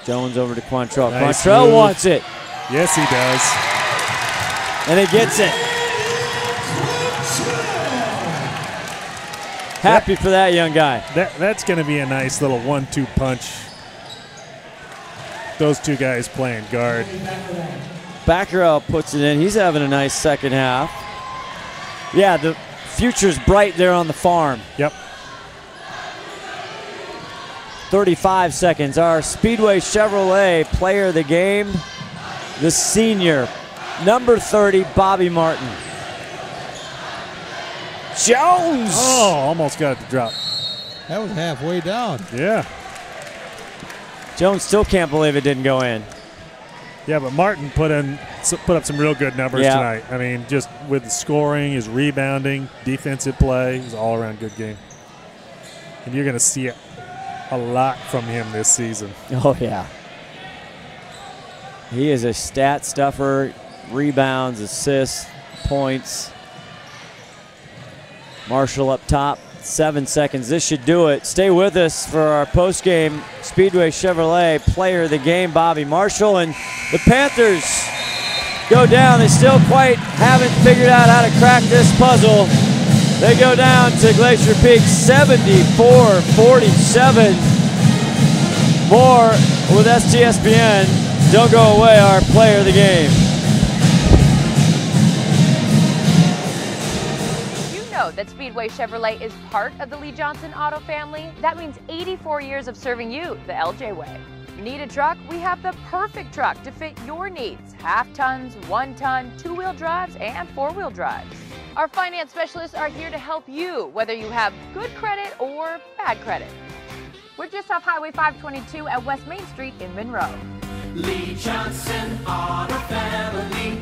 Jones over to Quantrell. Nice Quantrell move. wants it. Yes, he does. And he gets it. Happy for that young guy. That's going to be a nice little 1-2 punch. Those two guys playing guard. Baccarel puts it in. He's having a nice second half. Yeah, the future's bright there on the farm. Yep. 35 seconds. Our Speedway Chevrolet player of the game, the senior, number 30, Bobby Martin. Jones! Oh, almost got it to drop. That was halfway down. Yeah. Jones still can't believe it didn't go in. Yeah, but Martin put up some real good numbers tonight. I mean, just with the scoring, his rebounding, defensive play, it was an all-around good game. And you're going to see a lot from him this season. Oh, yeah. He is a stat stuffer, rebounds, assists, points. Marshall up top, 7 seconds. This should do it. Stay with us for our post-game Speedway Chevrolet player of the game, Bobby Marshall. And the Panthers go down. They still quite haven't figured out how to crack this puzzle. They go down to Glacier Peak 74-47. More with STSPN. Don't go away, our player of the game. That Speedway Chevrolet is part of the Lee Johnson Auto family. That means 84 years of serving you the LJ way. Need a truck? We have the perfect truck to fit your needs. Half tons, 1 ton, 2-wheel drives, and 4-wheel drives. Our finance specialists are here to help you, whether you have good credit or bad credit. We're just off Highway 522 at West Main Street in Monroe. Lee Johnson Auto Family,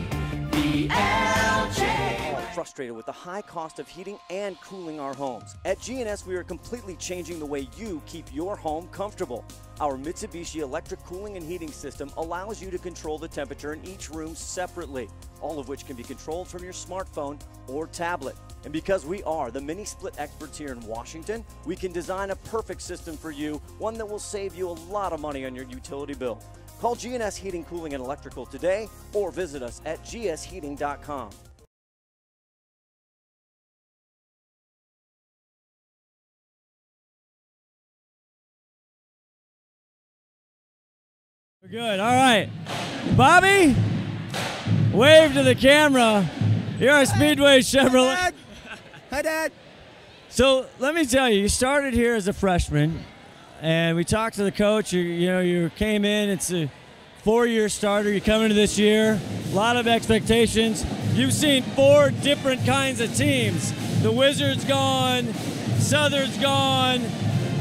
the LJ. frustrated with the high cost of heating and cooling our homes? At GNS, we are completely changing the way you keep your home comfortable. Our Mitsubishi electric cooling and heating system allows you to control the temperature in each room separately, all of which can be controlled from your smartphone or tablet. And because we are the mini split experts here in Washington, we can design a perfect system for you, one that will save you a lot of money on your utility bill. Call GNS Heating, Cooling, and Electrical today or visit us at gsheating.com. Good. All right. Bobby, wave to the camera. You're at Speedway Chevrolet. Hi, Dad. Hi, Dad. So let me tell you, you started here as a freshman, and we talked to the coach. You came in. It's a 4-year starter. You come into this year, a lot of expectations. You've seen 4 different kinds of teams. The Wizards gone, Southern's gone.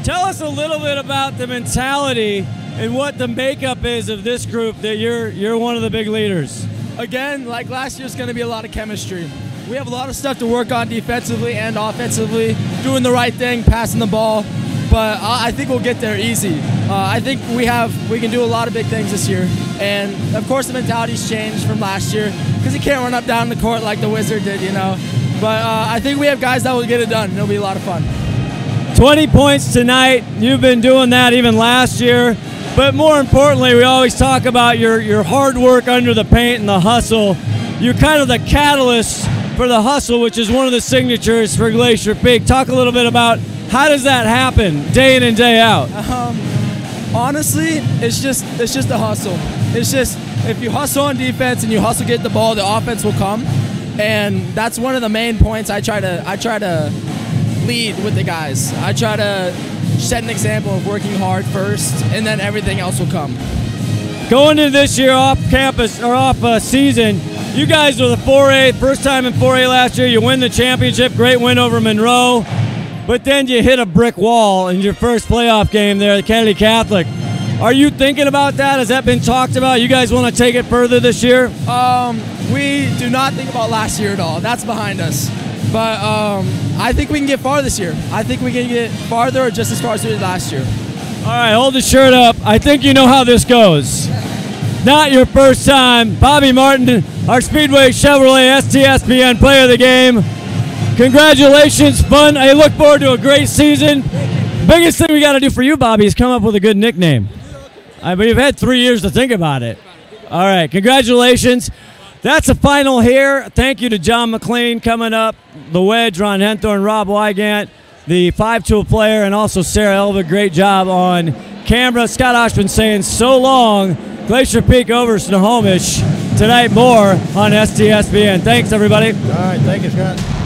Tell us a little bit about the mentality and what the makeup is of this group that you're one of the big leaders. Again, like last year, it's going to be a lot of chemistry. We have a lot of stuff to work on defensively and offensively, doing the right thing, passing the ball. But I think we'll get there easy. I think we can do a lot of big things this year. And of course, the mentality's changed from last year because you can't run up down the court like the Wizard did, you know. But I think we have guys that will get it done. It'll be a lot of fun. 20 points tonight. You've been doing that even last year. But more importantly, we always talk about your hard work under the paint and the hustle. You're kind of the catalyst for the hustle, which is one of the signatures for Glacier Peak. Talk a little bit about how does that happen day in and day out? Honestly, it's just the hustle. It's just if you hustle on defense and you hustle get the ball, the offense will come. And that's one of the main points I try to lead with the guys. I try to set an example of working hard first, and then everything else will come. Going into this year off campus or off season, you guys were the 4A, first time in 4A last year. You win the championship, great win over Monroe, but then you hit a brick wall in your first playoff game there at Kennedy Catholic. Are you thinking about that? Has that been talked about? You guys want to take it further this year? We do not think about last year at all. That's behind us. But I think we can get far this year. I think we can get farther or just as far as we did last year. All right, hold the shirt up. I think you know how this goes. Not your first time. Bobby Martin, our Speedway Chevrolet STSPN Player of the Game. Congratulations, fun. I look forward to a great season. Biggest thing we got to do for you, Bobby, is come up with a good nickname. I mean, you've had 3 years to think about it. All right, congratulations. That's the final here. Thank you to John McLean coming up, the Wedge, Ron Henthorn, Rob Wygant, the 5-tool player, and also Sarah Elva. Great job on camera. Scott Ohsman saying so long. Glacier Peak over Snohomish. Tonight more on STSPN. Thanks, everybody. All right, thank you, Scott.